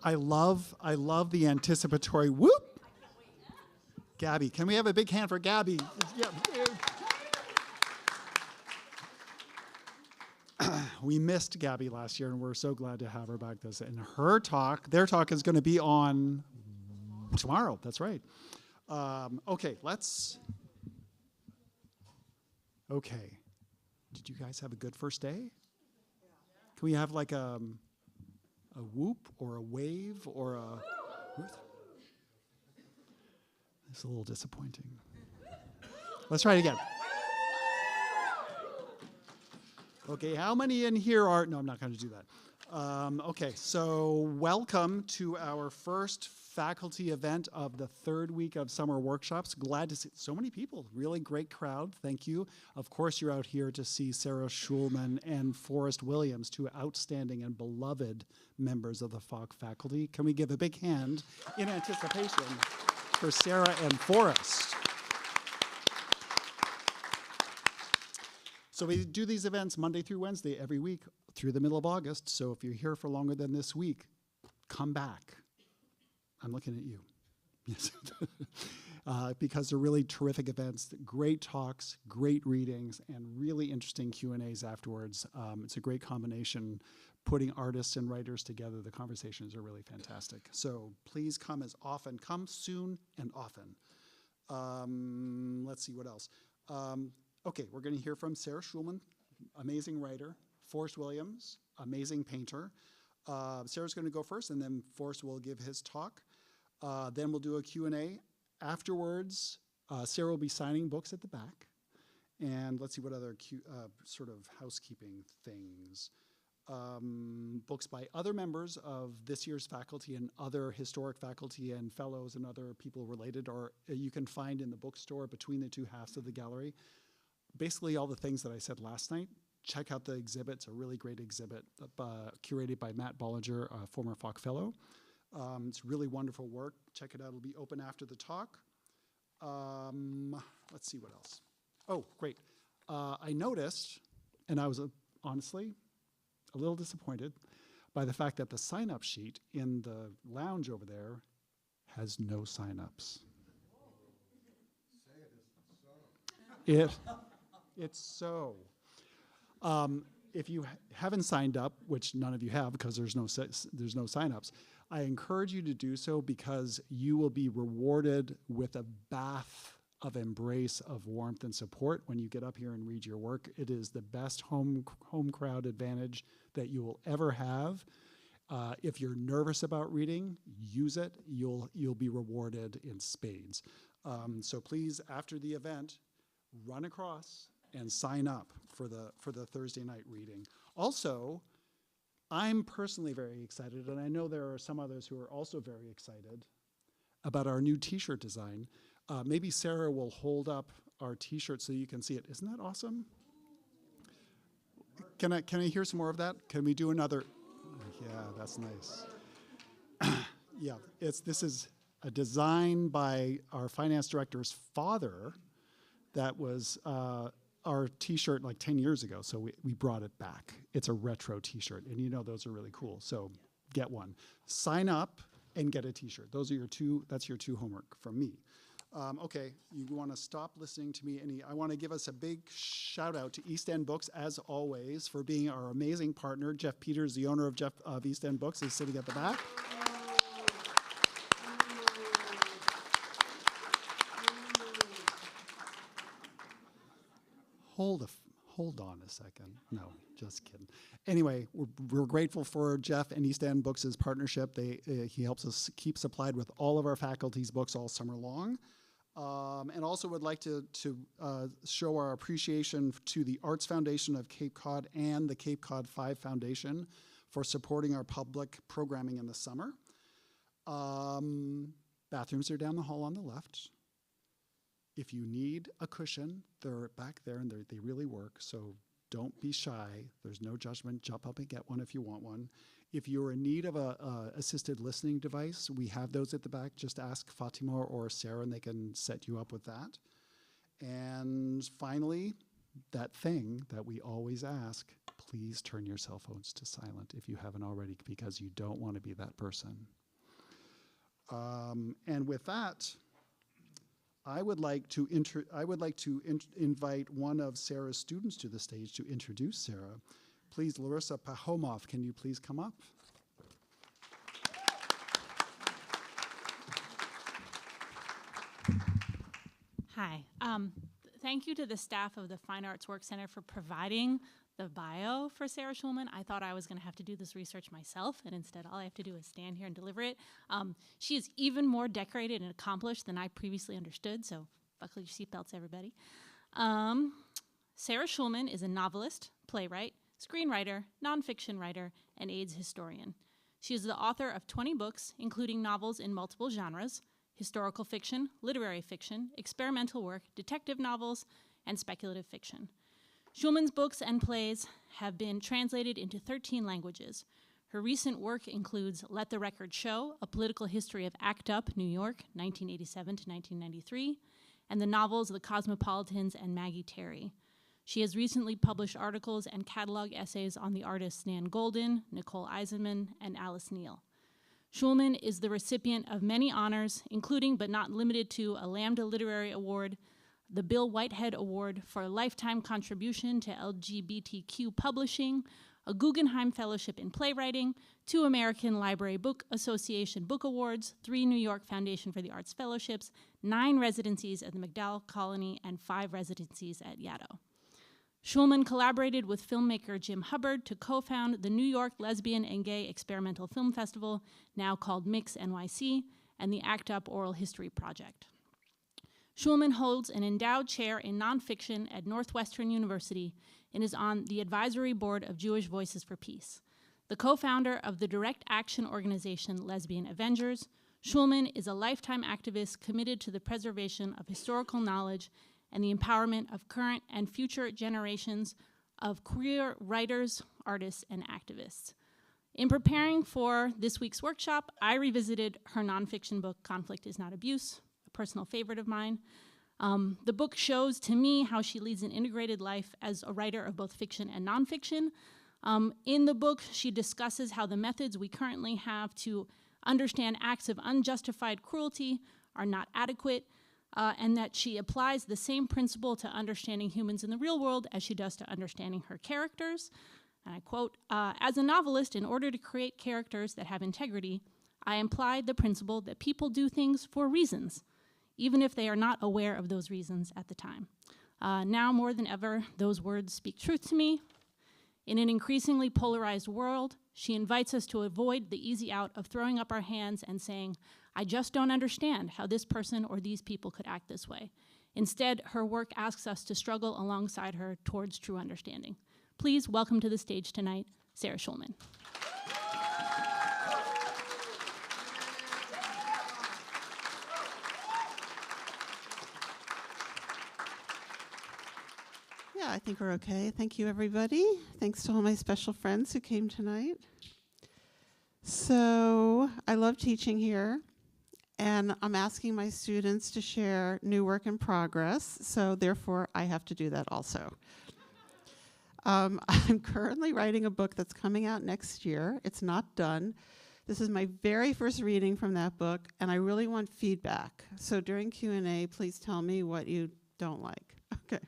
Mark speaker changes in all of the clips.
Speaker 1: I love the anticipatory whoop. Gabby, can we have a big hand for Gabby? Yeah. We missed Gabby last year, and we're so glad to have her back. And their talk is going to be on tomorrow. That's right. Okay. Did you guys have a good first day? Can we have like a whoop or a wave or a... It's a little disappointing. Let's try it again. Okay, how many in here are... No, I'm not going to do that. Okay, so welcome to our first faculty event of the third week of summer workshops. Glad to see so many people, really great crowd, thank you. Of course, you're out here to see Sarah Schulman and Forrest Williams, two outstanding and beloved members of the FOC faculty. Can we give a big hand in anticipation for Sarah and Forrest? So we do these events Monday through Wednesday every week through the middle of August. So if you're here for longer than this week, come back. I'm looking at you. Yes. Because they're really terrific events, great talks, great readings, and really interesting Q&As afterwards. It's a great combination, putting artists and writers together. The conversations are really fantastic. So please come soon and often. Let's see what else. Okay, we're going to hear from Sarah Schulman, amazing writer, Forrest Williams, amazing painter. Sarah's going to go first, and then Forrest will give his talk. Then we'll do a Q&A. Afterwards, Sarah will be signing books at the back. And let's see what other sort of housekeeping things. Books by other members of this year's faculty and other historic faculty and fellows and other people related, or you can find in the bookstore between the two halves of the gallery. Basically all the things that I said last night. Check out the exhibit. It's a really great exhibit curated by Matt Bollinger, a former FOC fellow. It's really wonderful work. Check it out. It'll be open after the talk. Let's see what else. Oh, great. I noticed, and I was honestly a little disappointed by the fact that the sign-up sheet in the lounge over there has no sign-ups. It's so. If you haven't signed up, which none of you have because there's no sign-ups, I encourage you to do so because you will be rewarded with a bath of embrace, of warmth and support when you get up here and read your work. It is the best home crowd advantage that you will ever have. If you're nervous about reading, use it. You'll be rewarded in spades. So please, after the event, run across and sign up for the Thursday night reading. Also, I'm personally very excited, and I know there are some others who are also very excited about our new t-shirt design. Maybe Sarah will hold up our t-shirt so you can see it. Isn't that awesome? Can I hear some more of that? Can we do another? Yeah, that's nice. Yeah, this is a design by our finance director's father that was our t-shirt like 10 years ago, so we brought it back. It's a retro t-shirt, and you know those are really cool, so get one. Sign up and get a t-shirt. That's your two homework from me. Okay, you want to stop listening to me. I want to give us a big shout out to East End Books, as always, for being our amazing partner. Jeff Peters, the owner of East End Books, is sitting at the back. Hold on a second. No, just kidding. Anyway, we're grateful for Jeff and East End Books' partnership. He helps us keep supplied with all of our faculty's books all summer long. And also would like to show our appreciation to the Arts Foundation of Cape Cod and the Cape Cod 5 Foundation for supporting our public programming in the summer. Bathrooms are down the hall on the left. If you need a cushion, they're back there, and they really work, so don't be shy. There's no judgment. Jump up and get one if you want one. If you're in need of a assisted listening device, we have those at the back. Just ask Fatima or Sarah, and they can set you up with that. And finally, that thing that we always ask, please turn your cell phones to silent if you haven't already, because you don't want to be that person. And with that, I would like to invite one of Sarah's students to the stage to introduce Sarah. Please, Larissa Pahomov, can you please come up?
Speaker 2: Hi. Thank you to the staff of the Fine Arts Work Center for providing the bio for Sarah Schulman. I thought I was going to have to do this research myself, and instead all I have to do is stand here and deliver it. She is even more decorated and accomplished than I previously understood, so buckle your seatbelts, everybody. Sarah Schulman is a novelist, playwright, screenwriter, nonfiction writer, and AIDS historian. She is the author of 20 books, including novels in multiple genres: historical fiction, literary fiction, experimental work, detective novels, and speculative fiction. Schulman's books and plays have been translated into 13 languages. Her recent work includes Let the Record Show, A Political History of ACT UP, New York, 1987 to 1993, and the novels The Cosmopolitans and Maggie Terry. She has recently published articles and catalog essays on the artists Nan Goldin, Nicole Eisenman, and Alice Neel. Schulman is the recipient of many honors, including but not limited to a Lambda Literary Award, the Bill Whitehead Award for a lifetime contribution to LGBTQ publishing, a Guggenheim Fellowship in Playwriting, 2 American Library Book Association Book Awards, 3 New York Foundation for the Arts Fellowships, 9 residencies at the MacDowell Colony, and 5 residencies at Yaddo. Schulman collaborated with filmmaker Jim Hubbard to co-found the New York Lesbian and Gay Experimental Film Festival, now called Mix NYC, and the ACT UP Oral History Project. Schulman holds an endowed chair in nonfiction at Northwestern University and is on the advisory board of Jewish Voices for Peace. The co-founder of the direct action organization Lesbian Avengers, Schulman is a lifetime activist committed to the preservation of historical knowledge and the empowerment of current and future generations of queer writers, artists, and activists. In preparing for this week's workshop, I revisited her nonfiction book, Conflict is Not Abuse, a personal favorite of mine. The book shows to me how she leads an integrated life as a writer of both fiction and nonfiction. In the book, she discusses how the methods we currently have to understand acts of unjustified cruelty are not adequate, and that she applies the same principle to understanding humans in the real world as she does to understanding her characters. And I quote, as a novelist, in order to create characters that have integrity, I implied the principle that people do things for reasons, even if they are not aware of those reasons at the time. Now more than ever, those words speak truth to me. In an increasingly polarized world, she invites us to avoid the easy out of throwing up our hands and saying, I just don't understand how this person or these people could act this way. Instead, her work asks us to struggle alongside her towards true understanding. Please welcome to the stage tonight, Sarah Schulman.
Speaker 3: Yeah, I think we're okay. Thank you, everybody. Thanks to all my special friends who came tonight. So I love teaching here, and I'm asking my students to share new work in progress, so therefore I have to do that also. I'm currently writing a book that's coming out next year. It's not done. This is my very first reading from that book, and I really want feedback. So during Q&A, please tell me what you don't like. Okay.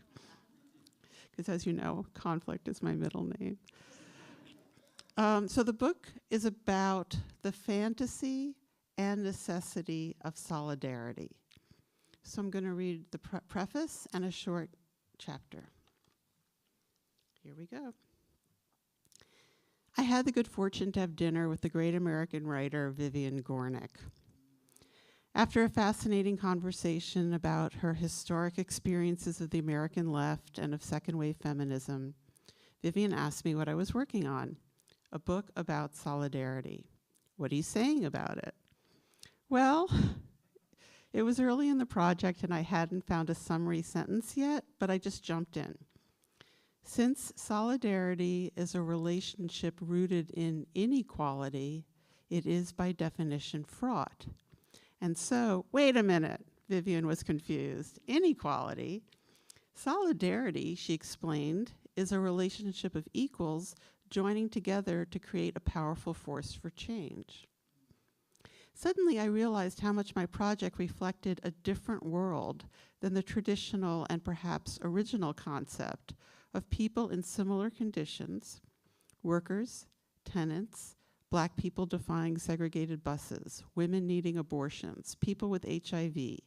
Speaker 3: Because as you know, conflict is my middle name. So the book is about the fantasy and necessity of solidarity. So I'm going to read the preface and a short chapter. Here we go. I had the good fortune to have dinner with the great American writer Vivian Gornick. After a fascinating conversation about her historic experiences of the American left and of second-wave feminism, Vivian asked me what I was working on, a book about solidarity. What are you saying about it? Well, it was early in the project and I hadn't found a summary sentence yet, but I just jumped in. Since solidarity is a relationship rooted in inequality, it is by definition fraught. And so, wait a minute, Vivian was confused. Inequality? Solidarity, she explained, is a relationship of equals joining together to create a powerful force for change. Suddenly, I realized how much my project reflected a different world than the traditional and perhaps original concept of people in similar conditions, workers, tenants, Black people defying segregated buses, women needing abortions, people with HIV,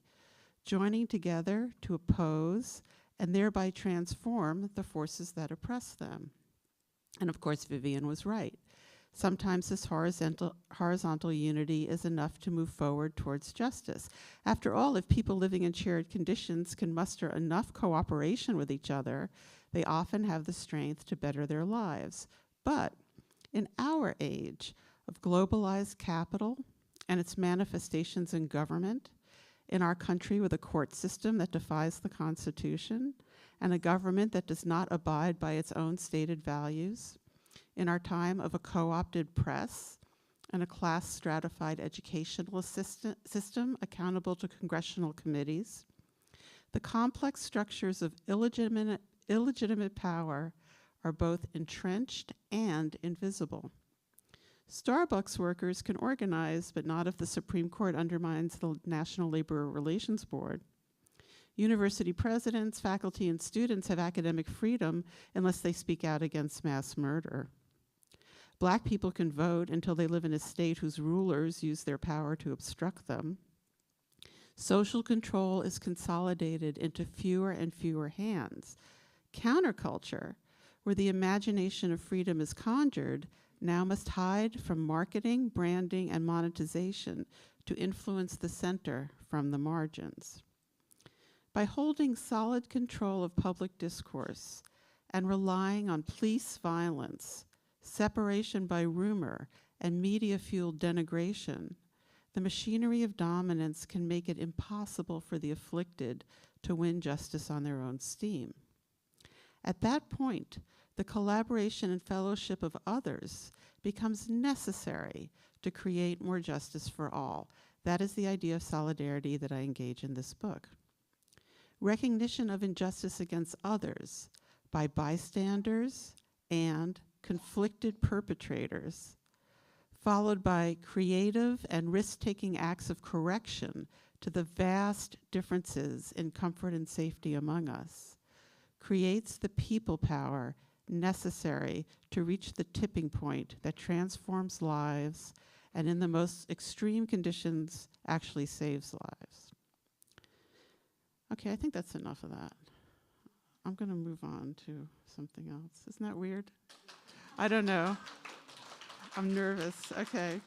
Speaker 3: joining together to oppose and thereby transform the forces that oppress them. And of course, Vivian was right. Sometimes this horizontal unity is enough to move forward towards justice. After all, if people living in shared conditions can muster enough cooperation with each other, they often have the strength to better their lives. But in our age of globalized capital and its manifestations in government, in our country with a court system that defies the Constitution and a government that does not abide by its own stated values, in our time of a co-opted press and a class-stratified educational system accountable to congressional committees, the complex structures of illegitimate power are both entrenched and invisible. Starbucks workers can organize, but not if the Supreme Court undermines the National Labor Relations Board. University presidents, faculty, and students have academic freedom unless they speak out against mass murder. Black people can vote until they live in a state whose rulers use their power to obstruct them. Social control is consolidated into fewer and fewer hands. Counterculture, where the imagination of freedom is conjured, now must hide from marketing, branding, and monetization to influence the center from the margins. By holding solid control of public discourse and relying on police violence, separation by rumor, and media-fueled denigration, the machinery of dominance can make it impossible for the afflicted to win justice on their own steam. At that point, the collaboration and fellowship of others becomes necessary to create more justice for all. That is the idea of solidarity that I engage in this book. Recognition of injustice against others by bystanders and conflicted perpetrators, followed by creative and risk-taking acts of correction to the vast differences in comfort and safety among us, creates the people power necessary to reach the tipping point that transforms lives and in the most extreme conditions actually saves lives. Okay, I think that's enough of that. I'm gonna move on to something else. Isn't that weird? I don't know. I'm nervous. Okay.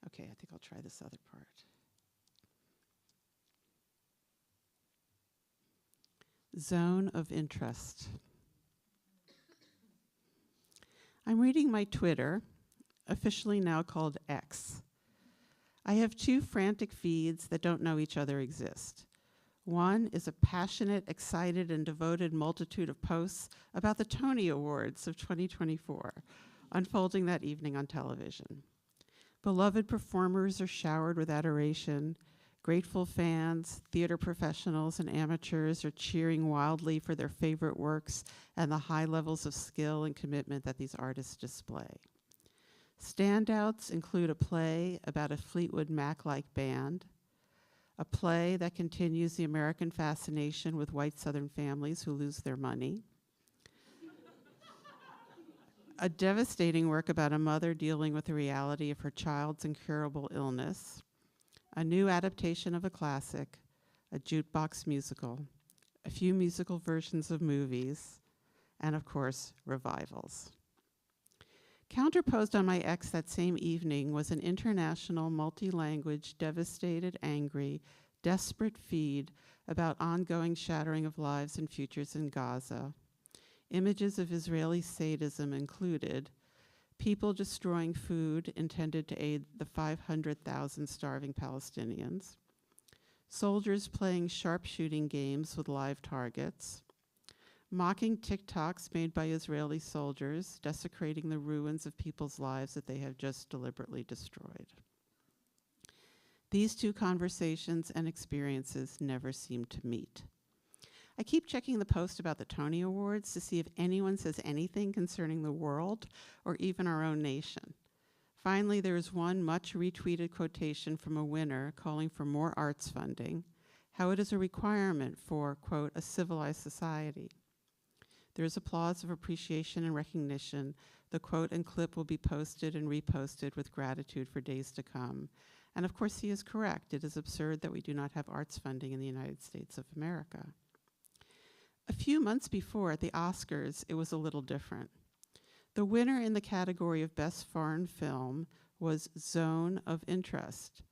Speaker 3: Okay, I think I'll try this other part. Zone of interest. I'm reading my Twitter, officially now called X. I have two frantic feeds that don't know each other exist. One is a passionate, excited, and devoted multitude of posts about the Tony Awards of 2024, unfolding that evening on television. Beloved performers are showered with adoration. Grateful fans, theater professionals, and amateurs are cheering wildly for their favorite works and the high levels of skill and commitment that these artists display. Standouts include a play about a Fleetwood Mac-like band, a play that continues the American fascination with white Southern families who lose their money, a devastating work about a mother dealing with the reality of her child's incurable illness, a new adaptation of a classic, a jukebox musical, a few musical versions of movies, and of course, revivals. Counterposed on my X that same evening was an international, multi-language, devastated, angry, desperate feed about ongoing shattering of lives and futures in Gaza. Images of Israeli sadism included people destroying food intended to aid the 500,000 starving Palestinians, soldiers playing sharpshooting games with live targets, mocking TikToks made by Israeli soldiers, desecrating the ruins of people's lives that they have just deliberately destroyed. These two conversations and experiences never seem to meet. I keep checking the post about the Tony Awards to see if anyone says anything concerning the world or even our own nation. Finally, there is one much retweeted quotation from a winner calling for more arts funding, how it is a requirement for, quote, a civilized society. There is applause of appreciation and recognition. The quote and clip will be posted and reposted with gratitude for days to come. And of course, he is correct. It is absurd that we do not have arts funding in the United States of America. A few months before, at the Oscars, it was a little different. The winner in the category of Best Foreign Film was Zone of Interest,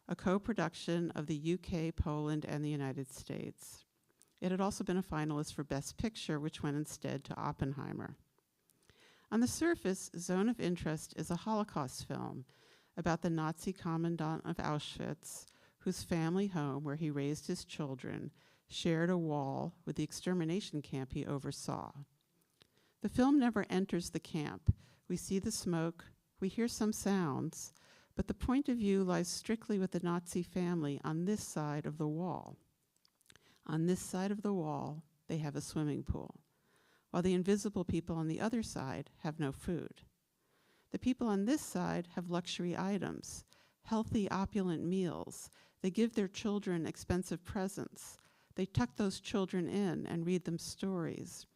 Speaker 3: a co-production of the UK, Poland, and the United States. It had also been a finalist for Best Picture, which went instead to Oppenheimer. On the surface, Zone of Interest is a Holocaust film about the Nazi commandant of Auschwitz, whose family home, where he raised his children, shared a wall with the extermination camp he oversaw. The film never enters the camp. We see the smoke, we hear some sounds, but the point of view lies strictly with the Nazi family on this side of the wall. On this side of the wall, they have a swimming pool, while the invisible people on the other side have no food. The people on this side have luxury items, healthy, opulent meals. They give their children expensive presents. They tuck those children in and read them stories.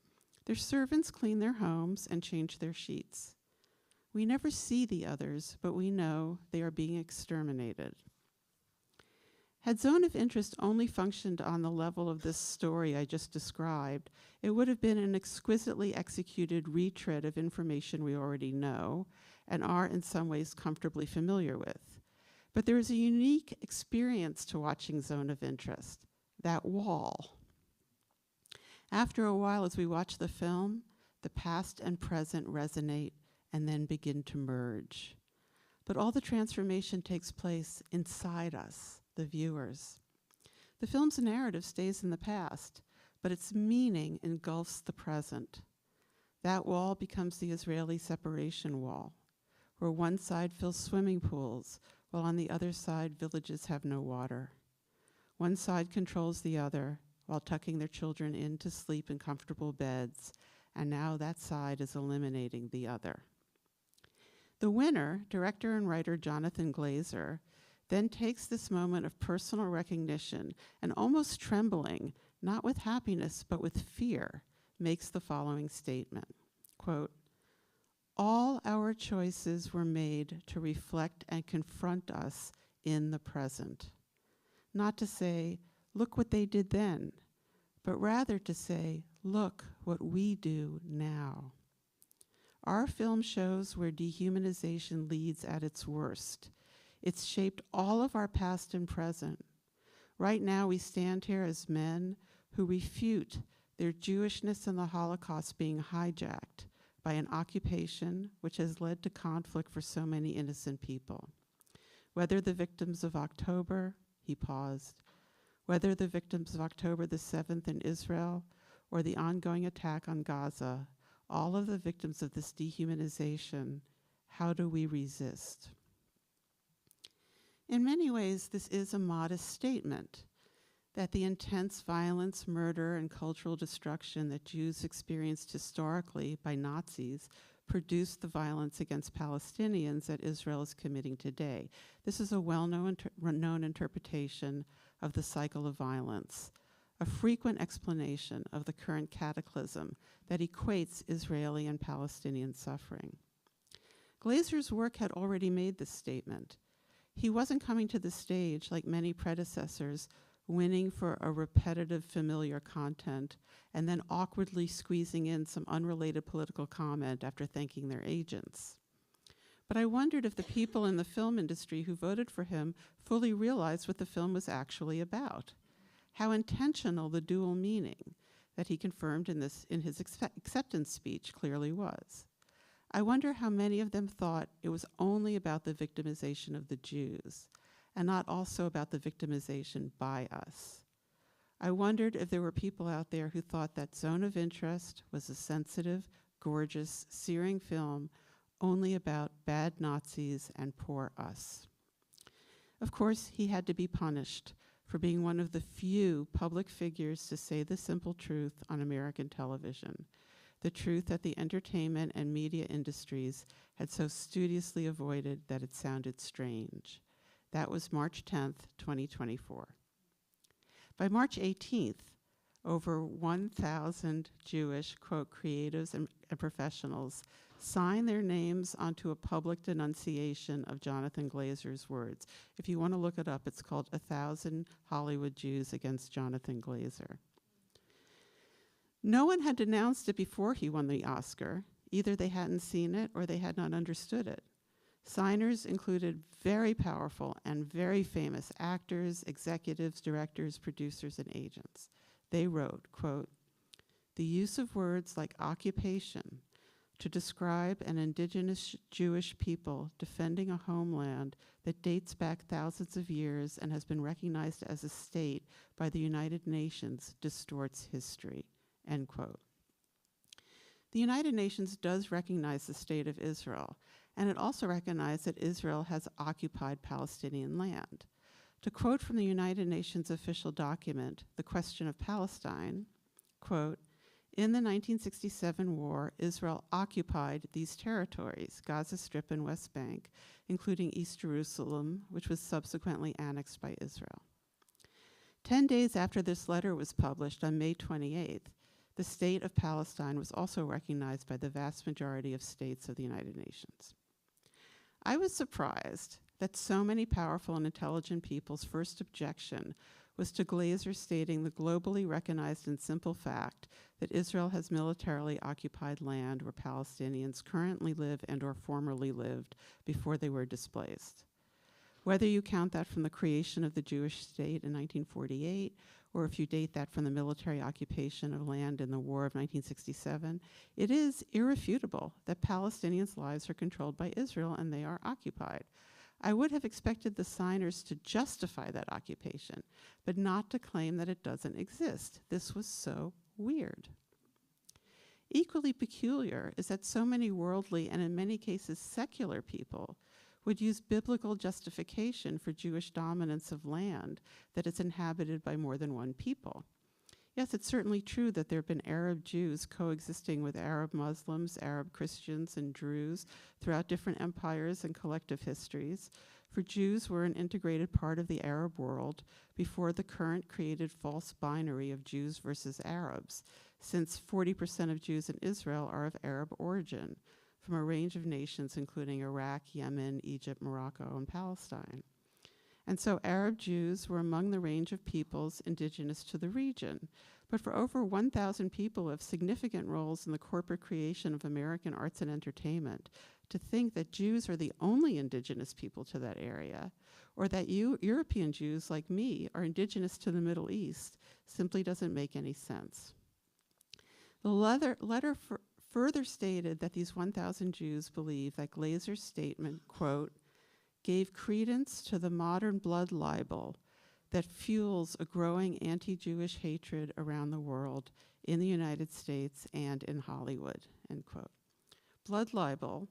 Speaker 3: Their servants clean their homes and change their sheets. We never see the others, but we know they are being exterminated. Had Zone of Interest only functioned on the level of this story I just described, it would have been an exquisitely executed retread of information we already know and are in some ways comfortably familiar with. But there is a unique experience to watching Zone of Interest, that wall. After a while, as we watch the film, the past and present resonate and then begin to merge. But all the transformation takes place inside us, the viewers. The film's narrative stays in the past, but its meaning engulfs the present. That wall becomes the Israeli separation wall, where one side fills swimming pools, while on the other side villages have no water. One side controls the other, while tucking their children in to sleep in comfortable beds, and now that side is eliminating the other. The winner, director and writer Jonathan Glazer, then takes this moment of personal recognition and almost trembling, not with happiness, but with fear, makes the following statement, quote, "All our choices were made to reflect and confront us in the present. Not to say, look what they did then, but rather to say, look what we do now. Our film shows where dehumanization leads at its worst. It's shaped all of our past and present. Right now we stand here as men who refute their Jewishness and the Holocaust being hijacked by an occupation which has led to conflict for so many innocent people. Whether the victims of October," he paused, "whether the victims of October the 7th in Israel or the ongoing attack on Gaza, all of the victims of this dehumanization, how do we resist?" In many ways, this is a modest statement that the intense violence, murder, and cultural destruction that Jews experienced historically by Nazis produced the violence against Palestinians that Israel is committing today. This is a well-known interpretation of the cycle of violence, a frequent explanation of the current cataclysm that equates Israeli and Palestinian suffering. Glazer's work had already made this statement. He wasn't coming to the stage like many predecessors, winning for a repetitive, familiar content, and then awkwardly squeezing in some unrelated political comment after thanking their agents. But I wondered if the people in the film industry who voted for him fully realized what the film was actually about, how intentional the dual meaning that he confirmed in his acceptance speech clearly was. I wonder how many of them thought it was only about the victimization of the Jews and not also about the victimization by us. I wondered if there were people out there who thought that Zone of Interest was a sensitive, gorgeous, searing film only about bad Nazis and poor us. Of course, he had to be punished for being one of the few public figures to say the simple truth on American television, the truth that the entertainment and media industries had so studiously avoided that it sounded strange. That was March 10th, 2024. By March 18th, over 1,000 Jewish, quote, creatives and professionals signed their names onto a public denunciation of Jonathan Glazer's words. If you want to look it up, it's called 1,000 Hollywood Jews Against Jonathan Glazer. No one had denounced it before he won the Oscar. Either they hadn't seen it or they had not understood it. Signers included very powerful and very famous actors, executives, directors, producers, and agents. They wrote, quote, "The use of words like occupation to describe an indigenous Jewish people defending a homeland that dates back thousands of years and has been recognized as a state by the United Nations distorts history," end quote. The United Nations does recognize the state of Israel, and it also recognizes that Israel has occupied Palestinian land. To quote from the United Nations official document, The Question of Palestine, quote, "In the 1967 war, Israel occupied these territories, Gaza Strip and West Bank, including East Jerusalem, which was subsequently annexed by Israel." 10 days after this letter was published on May 28th, the state of Palestine was also recognized by the vast majority of states of the United Nations. I was surprised that so many powerful and intelligent people's first objection was to Glazer stating the globally recognized and simple fact that Israel has militarily occupied land where Palestinians currently live and or formerly lived before they were displaced. Whether you count that from the creation of the Jewish state in 1948, or if you date that from the military occupation of land in the War of 1967, it is irrefutable that Palestinians' lives are controlled by Israel and they are occupied. I would have expected the signers to justify that occupation, but not to claim that it doesn't exist. This was so weird. Equally peculiar is that so many worldly and in many cases secular people would use biblical justification for Jewish dominance of land that is inhabited by more than one people. Yes, it's certainly true that there have been Arab Jews coexisting with Arab Muslims, Arab Christians, and Druze throughout different empires and collective histories. For Jews were an integrated part of the Arab world before the current created false binary of Jews versus Arabs, since 40% of Jews in Israel are of Arab origin, from a range of nations including Iraq, Yemen, Egypt, Morocco, and Palestine. And so Arab Jews were among the range of peoples indigenous to the region. But for over 1,000 people of significant roles in the corporate creation of American arts and entertainment, to think that Jews are the only indigenous people to that area, or that European Jews like me are indigenous to the Middle East, simply doesn't make any sense. The letter further stated that these 1,000 Jews believe that Glazer's statement, quote, "gave credence to the modern blood libel that fuels a growing anti-Jewish hatred around the world, in the United States and in Hollywood," end quote. Blood libel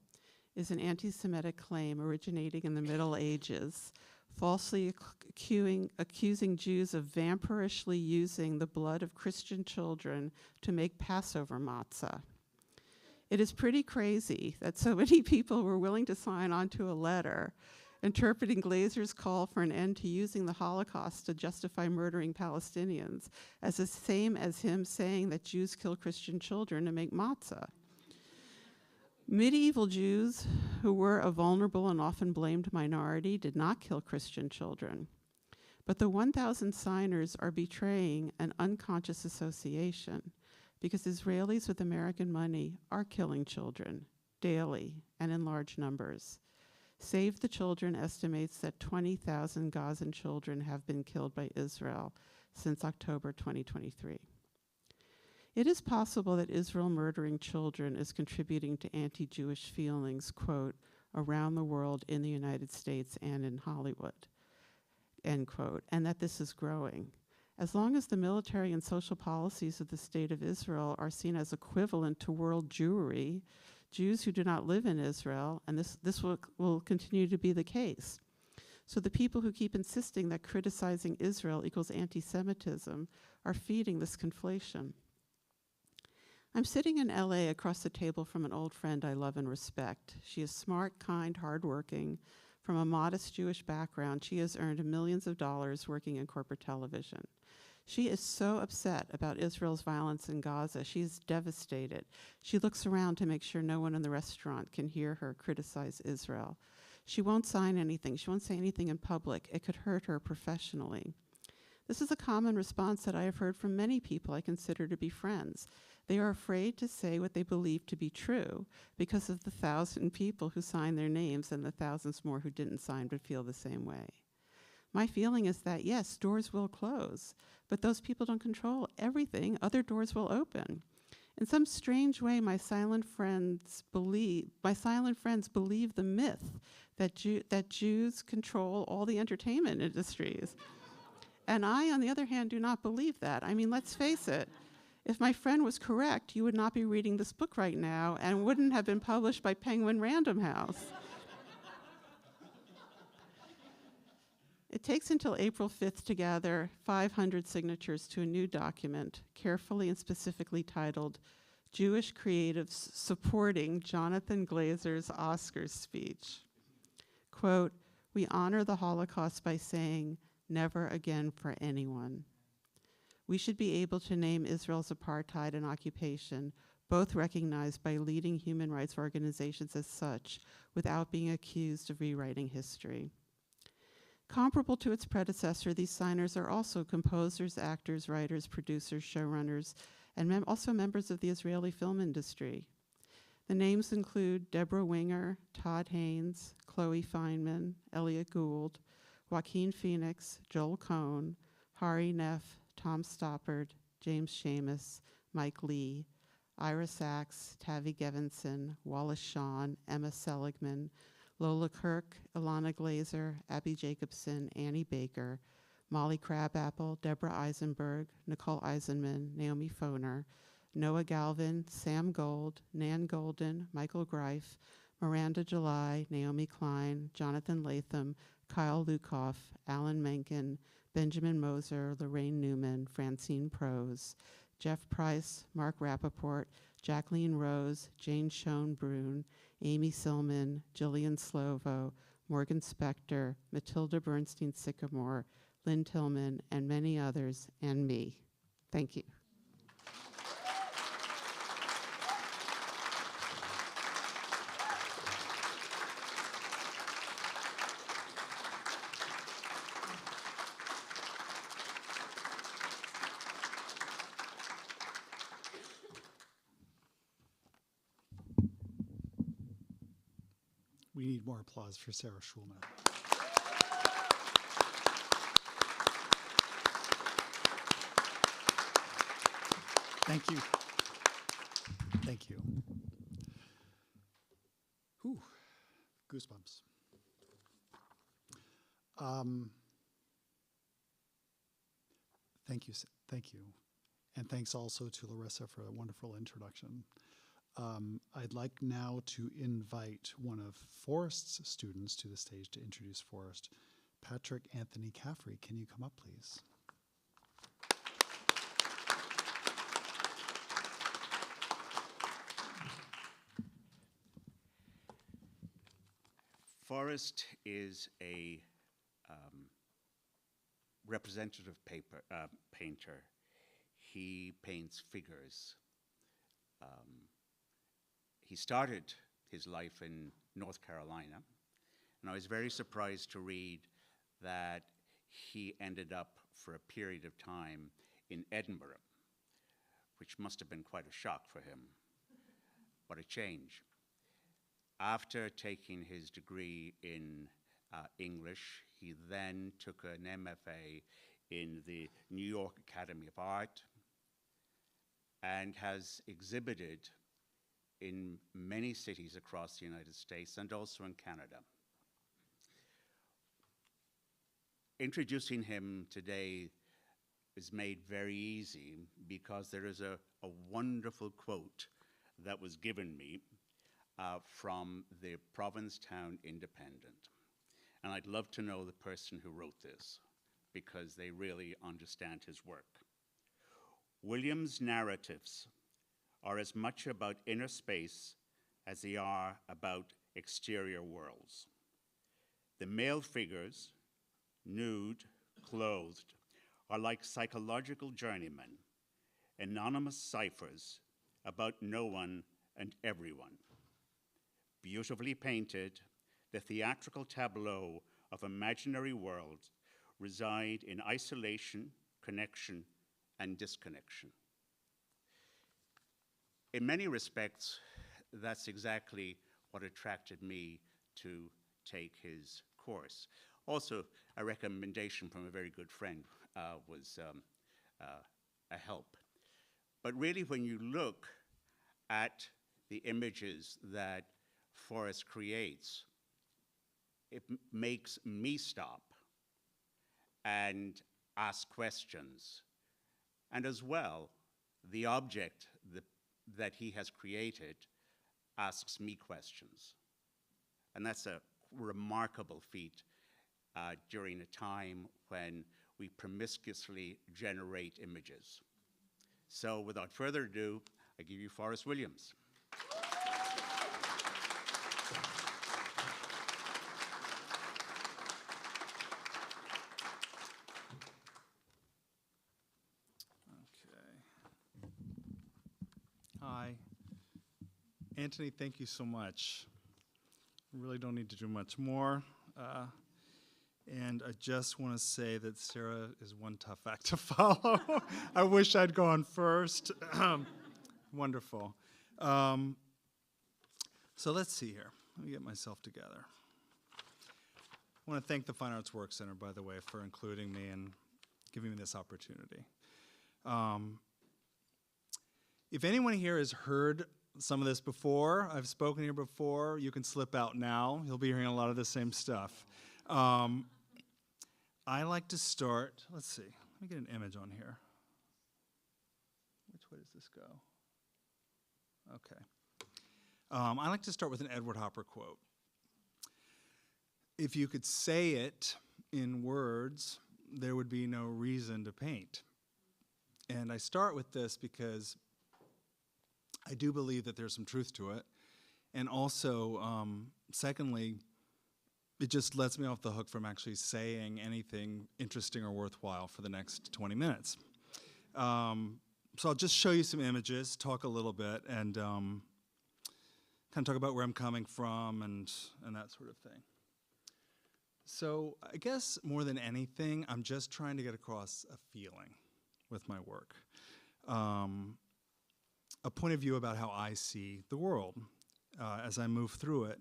Speaker 3: is an anti-Semitic claim originating in the Middle Ages, falsely accusing Jews of vampirishly using the blood of Christian children to make Passover matzah. It is pretty crazy that so many people were willing to sign onto a letter interpreting Glazer's call for an end to using the Holocaust to justify murdering Palestinians as the same as him saying that Jews kill Christian children to make matzah. Medieval Jews, who were a vulnerable and often blamed minority, did not kill Christian children. But the 1,000 signers are betraying an unconscious association because Israelis with American money are killing children daily and in large numbers. Save the Children estimates that 20,000 Gazan children have been killed by Israel since October 2023. It is possible that Israel murdering children is contributing to anti-Jewish feelings, quote, around the world in the United States and in Hollywood, end quote, and that this is growing. As long as the military and social policies of the State of Israel are seen as equivalent to world Jewry, Jews who do not live in Israel, and this will continue to be the case. So the people who keep insisting that criticizing Israel equals anti-Semitism are feeding this conflation. I'm sitting in LA across the table from an old friend I love and respect. She is smart, kind, hardworking. From a modest Jewish background, she has earned millions of dollars working in corporate television. She is so upset about Israel's violence in Gaza. She's devastated. She looks around to make sure no one in the restaurant can hear her criticize Israel. She won't sign anything. She won't say anything in public. It could hurt her professionally. This is a common response that I have heard from many people I consider to be friends. They are afraid to say what they believe to be true because of the 1,000 people who signed their names and the thousands more who didn't sign but feel the same way. My feeling is that, yes, doors will close, but those people don't control everything. Other doors will open. In some strange way, my silent friends believe the myth that Jews control all the entertainment industries. And I, on the other hand, do not believe that. I mean, let's face it. If my friend was correct, you would not be reading this book right now and wouldn't have been published by Penguin Random House. It takes until April 5th to gather 500 signatures to a new document, carefully and specifically titled, Jewish Creatives Supporting Jonathan Glazer's Oscars Speech. Quote, "We honor the Holocaust by saying, never again for anyone. We should be able to name Israel's apartheid and occupation, both recognized by leading human rights organizations as such, without being accused of rewriting history." Comparable to its predecessor, these signers are also composers, actors, writers, producers, showrunners, and also members of the Israeli film industry. The names include Deborah Winger, Todd Haynes, Chloe Feynman, Elliot Gould, Joaquin Phoenix, Joel Cohn, Hari Neff, Tom Stoppard, James Seamus, Mike Lee, Ira Sachs, Tavi Gevinson, Wallace Shawn, Emma Seligman, Lola Kirk, Ilana Glazer, Abby Jacobson, Annie Baker, Molly Crabapple, Deborah Eisenberg, Nicole Eisenman, Naomi Foner, Noah Galvin, Sam Gold, Nan Goldin, Michael Greif, Miranda July, Naomi Klein, Jonathan Latham, Kyle Lukoff, Alan Menken, Benjamin Moser, Lorraine Newman, Francine Prose, Jeff Price, Mark Rappaport, Jacqueline Rose, Jane Schoenbrunn, Amy Silman, Jillian Slovo, Morgan Spector, Matilda Bernstein-Sycamore, Lynn Tillman, and many others, and me. Thank you.
Speaker 1: We need more applause for Sarah Schulman. Thank you. Thank you. Whew, goosebumps. Thank you, thank you. And thanks also to Larissa for a wonderful introduction. I'd like now to invite one of Forrest's students to the stage to introduce Forrest. Patrick Anthony Caffrey, can you come up, please?
Speaker 4: Forrest is a representative painter. He paints figures. He started his life in North Carolina, and I was very surprised to read that he ended up for a period of time in Edinburgh, which must have been quite a shock for him. What a change. After taking his degree in English, he then took an MFA in the New York Academy of Art and has exhibited in many cities across the United States and also in Canada. Introducing him today is made very easy because there is a wonderful quote that was given me from the Provincetown Independent. and I'd love to know the person who wrote this, because they really understand his work. Williams' narratives are as much about inner space as they are about exterior worlds. The male figures, nude, clothed, are like psychological journeymen, anonymous ciphers about no one and everyone. Beautifully painted, the theatrical tableau of imaginary worlds reside in isolation, connection, and disconnection. In many respects, that's exactly what attracted me to take his course. Also, a recommendation from a very good friend was a help. But really, when you look at the images that Forrest creates, it makes me stop and ask questions. And as well, the object that he has created asks me questions. And that's a remarkable feat during a time when we promiscuously generate images. So without further ado, I give you Forrest Williams.
Speaker 5: Hi. Anthony, thank you so much. I really don't need to do much more. And I just want to say that Sarah is one tough act to follow. I wish I'd gone first. Wonderful. So let's see here. Let me get myself together. I want to thank the Fine Arts Work Center, by the way, for including me and giving me this opportunity. If anyone here has heard some of this before, I've spoken here before, you can slip out now. You'll be hearing a lot of the same stuff. I like to start, let's see, let me get an image on here. Which way does this go? Okay. I like to start with an Edward Hopper quote. If you could say it in words, there would be no reason to paint. And I start with this because I do believe that there's some truth to it. And also, secondly, it just lets me off the hook from actually saying anything interesting or worthwhile for the next 20 minutes. So I'll just show you some images, talk a little bit, and kind of talk about where I'm coming from and that sort of thing. So I guess more than anything, I'm just trying to get across a feeling with my work. A point of view about how I see the world as I move through it.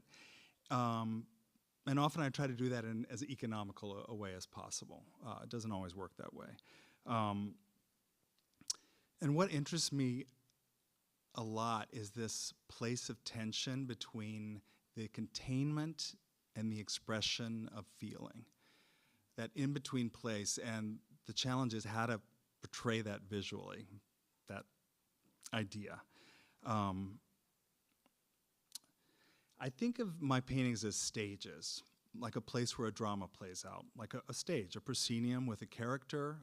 Speaker 5: And often I try to do that in as economical a way as possible. It doesn't always work that way. And what interests me a lot is this place of tension between the containment and the expression of feeling. That in-between place, and the challenge is how to portray that visually, that idea. I think of my paintings as stages, like a place where a drama plays out, like a stage, a proscenium with a character,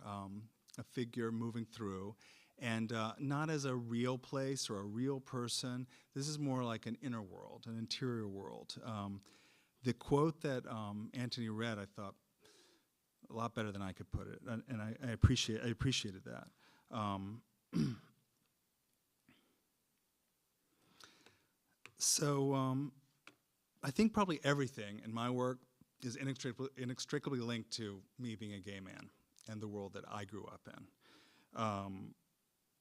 Speaker 5: a figure moving through, and not as a real place or a real person. This is more like an inner world, an interior world. The quote that Anthony read, I thought, a lot better than I could put it, and I appreciated that. So I think probably everything in my work is inextricably linked to me being a gay man and the world that I grew up in.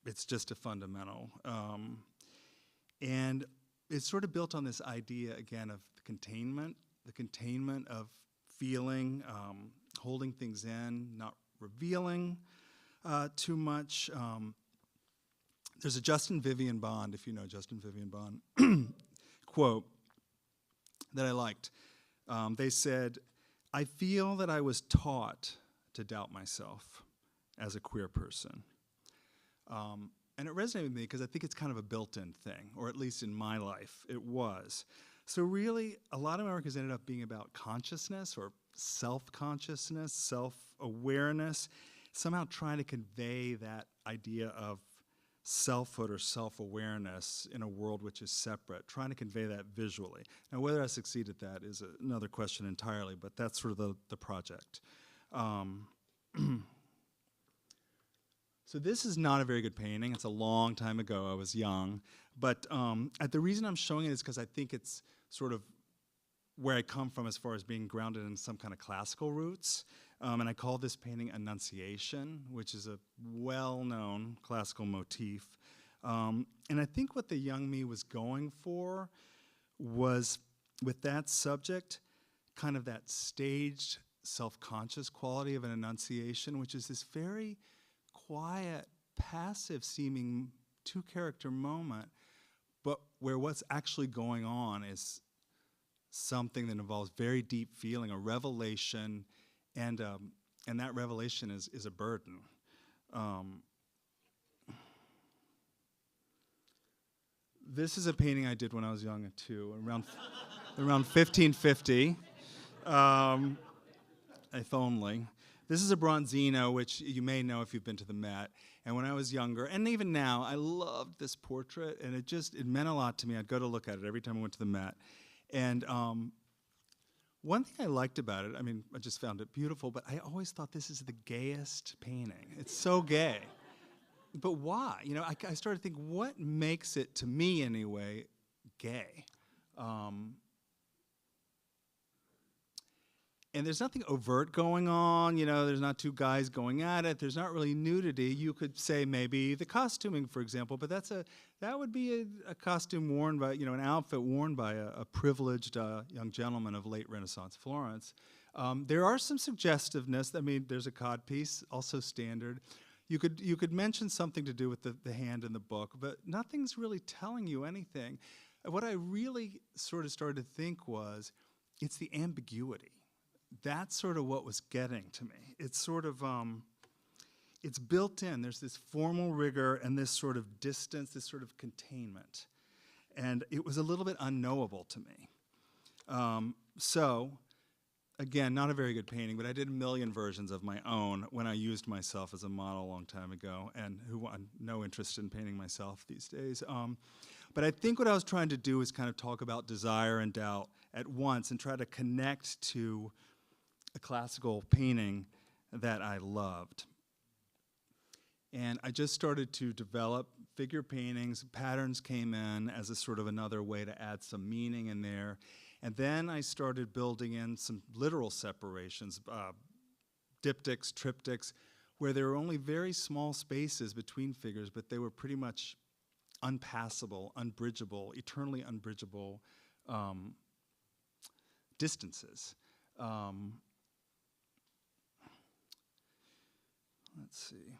Speaker 5: It's just a fundamental. And it's sort of built on this idea, again, of the containment of feeling, holding things in, not revealing too much. There's a Justin Vivian Bond, if you know Justin Vivian Bond, quote that I liked. They said, "I feel that I was taught to doubt myself as a queer person." And it resonated with me because I think it's kind of a built-in thing, or at least in my life, it was. So really, a lot of my work has ended up being about consciousness or self-consciousness, self-awareness, somehow trying to convey that idea of selfhood or self-awareness in a world which is separate, trying to convey that visually. Now, whether I succeed at that is another question entirely, but that's sort of the project. So this is not a very good painting. It's a long time ago. I was young. But the reason I'm showing it is because I think it's sort of where I come from as far as being grounded in some kind of classical roots. And I call this painting Annunciation, which is a well-known classical motif. And I think what the young me was going for was, with that subject, kind of that staged, self-conscious quality of an Annunciation, which is this very quiet, passive-seeming two-character moment, but where what's actually going on is something that involves very deep feeling, a revelation, and that revelation is a burden. This is a painting I did when I was young too, around 1550, if only. This is a Bronzino, which you may know if you've been to the Met. And when I was younger, and even now, I loved this portrait, and it meant a lot to me. I'd go to look at it every time I went to the Met. And one thing I liked about it, I mean, I just found it beautiful, but I always thought this is the gayest painting. It's so gay. But why? You know, I started to think, what makes it, to me anyway, gay? And there's nothing overt going on, you know, there's not two guys going at it, there's not really nudity. You could say maybe the costuming, for example, but that would be a costume worn by, you know, an outfit worn by a privileged young gentleman of late Renaissance Florence. There are some suggestiveness. I mean, there's a codpiece, also standard. You could mention something to do with the hand in the book, but nothing's really telling you anything. What I really sort of started to think was, it's the ambiguity. That's sort of what was getting to me. It's sort of, it's built in. There's this formal rigor and this sort of distance, this sort of containment. And it was a little bit unknowable to me. So, again, not a very good painting, but I did a million versions of my own when I used myself as a model a long time ago, and no interest in painting myself these days. But I think what I was trying to do is kind of talk about desire and doubt at once and try to connect to a classical painting that I loved. And I just started to develop figure paintings. Patterns came in as a sort of another way to add some meaning in there. And then I started building in some literal separations, diptychs, triptychs, where there were only very small spaces between figures, but they were pretty much unpassable, unbridgeable, eternally unbridgeable distances. Let's see.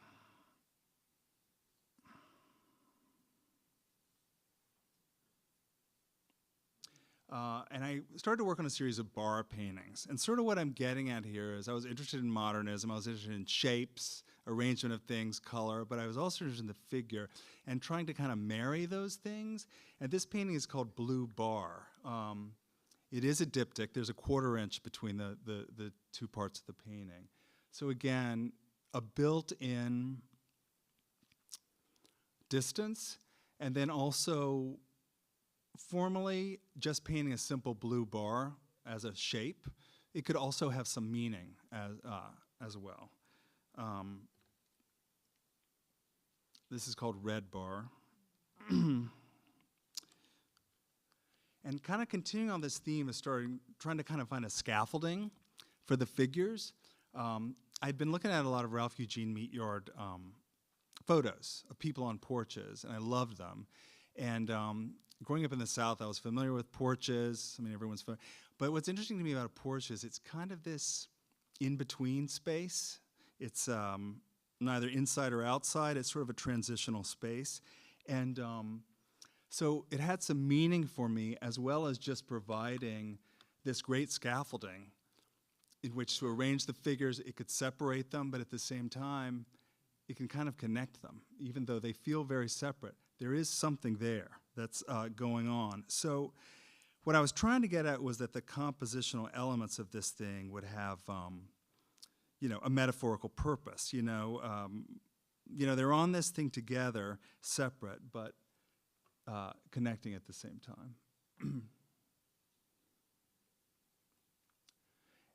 Speaker 5: And I started to work on a series of bar paintings. And sort of what I'm getting at here is I was interested in modernism, I was interested in shapes, arrangement of things, color, but I was also interested in the figure and trying to kind of marry those things. And this painting is called Blue Bar. It is a diptych. There's a 1/4 inch between the two parts of the painting. So again, a built-in distance, and then also formally just painting a simple blue bar as a shape. It could also have some meaning as well. This is called Red Bar. And kind of continuing on this theme of trying to kind of find a scaffolding for the figures. I'd been looking at a lot of Ralph Eugene Meatyard photos of people on porches, and I loved them. And growing up in the South, I was familiar with porches. I mean, everyone's familiar. But what's interesting to me about a porch is it's kind of this in-between space. It's neither inside or outside. It's sort of a transitional space. And so it had some meaning for me, as well as just providing this great scaffolding in which to arrange the figures. It could separate them, but at the same time, it can kind of connect them. Even though they feel very separate, there is something there that's going on. So what I was trying to get at was that the compositional elements of this thing would have, a metaphorical purpose. They're on this thing together, separate, but connecting at the same time.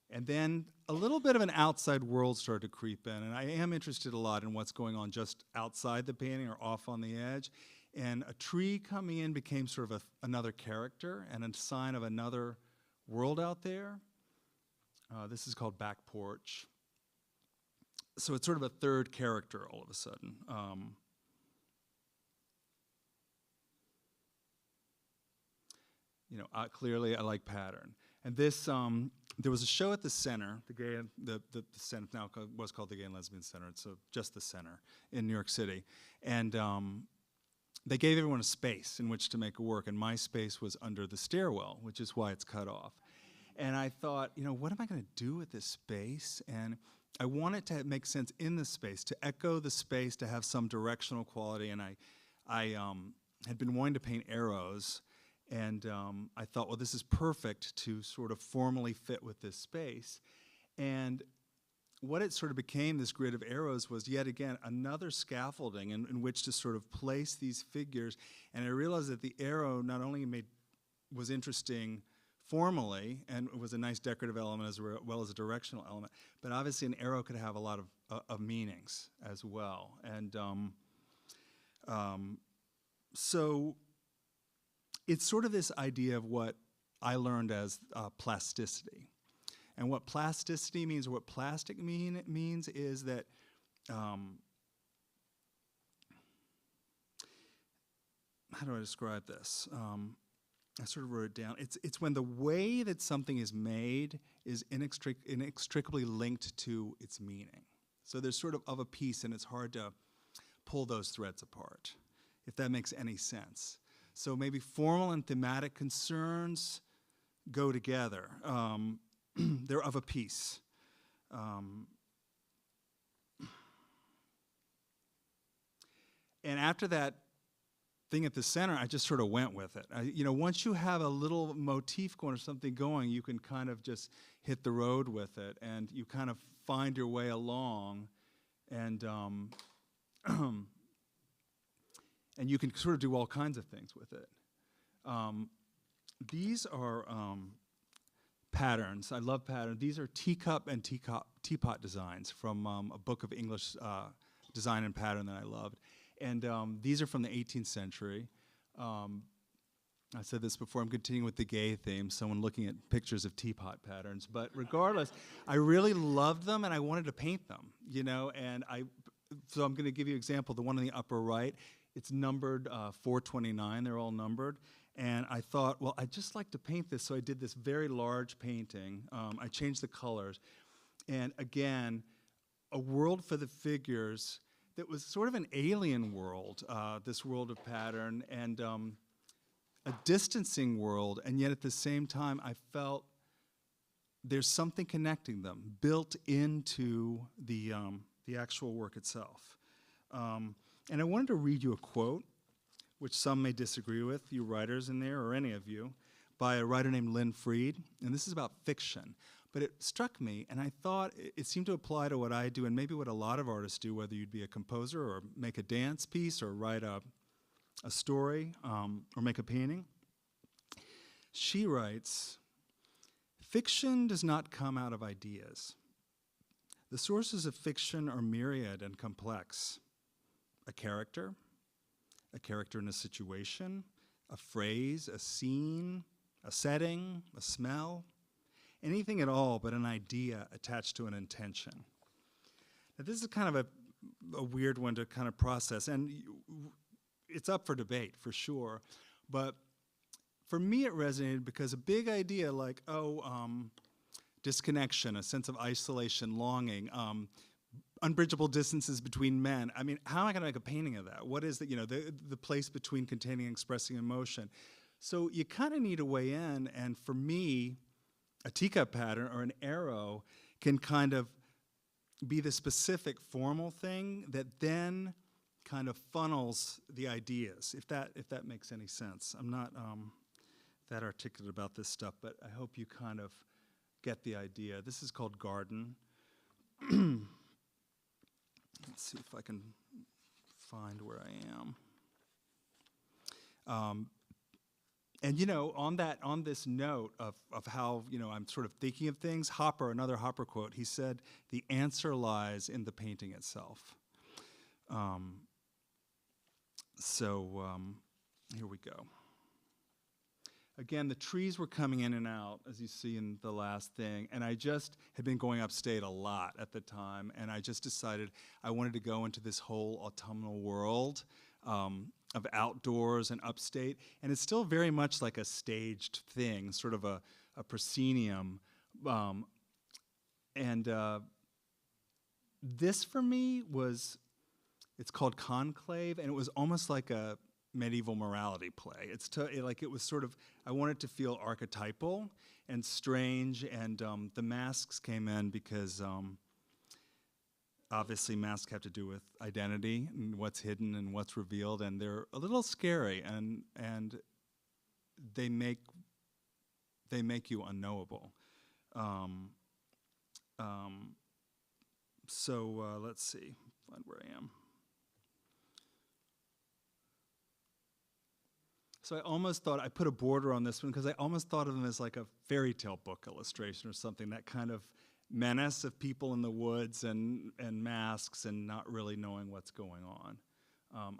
Speaker 5: And then a little bit of an outside world started to creep in, and I am interested a lot in what's going on just outside the painting or off on the edge. And a tree coming in became sort of another character and a sign of another world out there. This is called Back Porch. So it's sort of a third character all of a sudden. Clearly I like pattern. And this, there was a show at the Center, the Center now was called the Gay and Lesbian Center, it's just the Center in New York City. And they gave everyone a space in which to make a work, and my space was under the stairwell, which is why it's cut off. And I thought, what am I going to do with this space? And I wanted to make sense in the space, to echo the space, to have some directional quality. And I had been wanting to paint arrows, and I thought, well, this is perfect to sort of formally fit with this space. And what it sort of became, this grid of arrows, was yet again another scaffolding in which to sort of place these figures. And I realized that the arrow not only was interesting formally, and it was a nice decorative element as well as a directional element, but obviously an arrow could have a lot of meanings as well. And so it's sort of this idea of what I learned as plasticity. And what plasticity means, or what plastic means, is that how do I describe this? I sort of wrote it down. It's when the way that something is made is inextricably linked to its meaning. So there's sort of a piece, and it's hard to pull those threads apart, if that makes any sense. So maybe formal and thematic concerns go together. They're of a piece. And after that thing at the Center, I just sort of went with it. Once you have a little motif going or something going, you can kind of just hit the road with it, and you kind of find your way along, and and you can sort of do all kinds of things with it. These are patterns. I love patterns. These are teacup and teapot designs from a book of English design and pattern that I loved. And these are from the 18th century. I said this before, I'm continuing with the gay theme, someone looking at pictures of teapot patterns. But regardless, I really loved them, and I wanted to paint them, and so I'm going to give you an example. The one in the upper right, it's numbered 429. They're all numbered. And I thought, well, I'd just like to paint this, so I did this very large painting. I changed the colors. And again, a world for the figures that was sort of an alien world, this world of pattern, and a distancing world, and yet at the same time, I felt there's something connecting them, built into the actual work itself. And I wanted to read you a quote, which some may disagree with, you writers in there, or any of you, by a writer named Lynn Freed, and this is about fiction. But it struck me, and I thought it seemed to apply to what I do, and maybe what a lot of artists do, whether you'd be a composer, or make a dance piece, or write a story, or make a painting. She writes, "Fiction does not come out of ideas. The sources of fiction are myriad and complex. A character in a situation, a phrase, a scene, a setting, a smell, anything at all but an idea attached to an intention." Now, this is kind of a weird one to kind of process, and it's up for debate, for sure. But for me, it resonated because a big idea like, disconnection, a sense of isolation, longing, unbridgeable distances between men. I mean, how am I going to make a painting of that? What is the place between containing and expressing emotion? So you kind of need a way in, and for me, a teacup pattern or an arrow can kind of be the specific formal thing that then kind of funnels the ideas, if that makes any sense. I'm not that articulate about this stuff, but I hope you kind of get the idea. This is called Garden. Let's see if I can find where I am. And on this note of how I'm sort of thinking of things, another Hopper quote, he said, "The answer lies in the painting itself." Here we go. Again, the trees were coming in and out, as you see in the last thing, and I just had been going upstate a lot at the time, and I just decided I wanted to go into this whole autumnal world of outdoors and upstate, and it's still very much like a staged thing, sort of a proscenium. This for me it's called Conclave, and it was almost like a medieval morality play. It was sort of, I wanted to feel archetypal and strange, and the masks came in because obviously masks have to do with identity and what's hidden and what's revealed, and they're a little scary, and they make you unknowable. Let's see, find where I am. So I almost thought, I put a border on this one because I almost thought of them as like a fairy tale book illustration or something, that kind of menace of people in the woods and masks and not really knowing what's going on.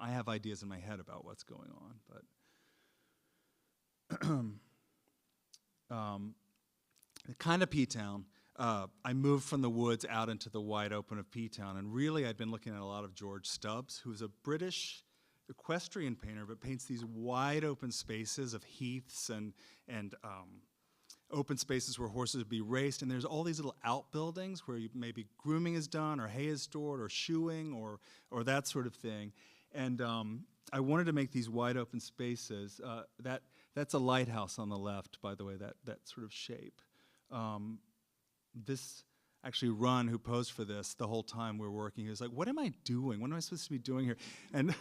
Speaker 5: I have ideas in my head about what's going on, but kind of P-Town. I moved from the woods out into the wide open of P-Town, and really I'd been looking at a lot of George Stubbs, who's a British equestrian painter, but paints these wide open spaces of heaths and open spaces where horses would be raced, and there's all these little outbuildings where maybe grooming is done, or hay is stored, or shoeing, or that sort of thing. And I wanted to make these wide open spaces. That's a lighthouse on the left, by the way, that sort of shape. This actually Run, who posed for this the whole time we were working, he was like, "What am I doing? What am I supposed to be doing here?" And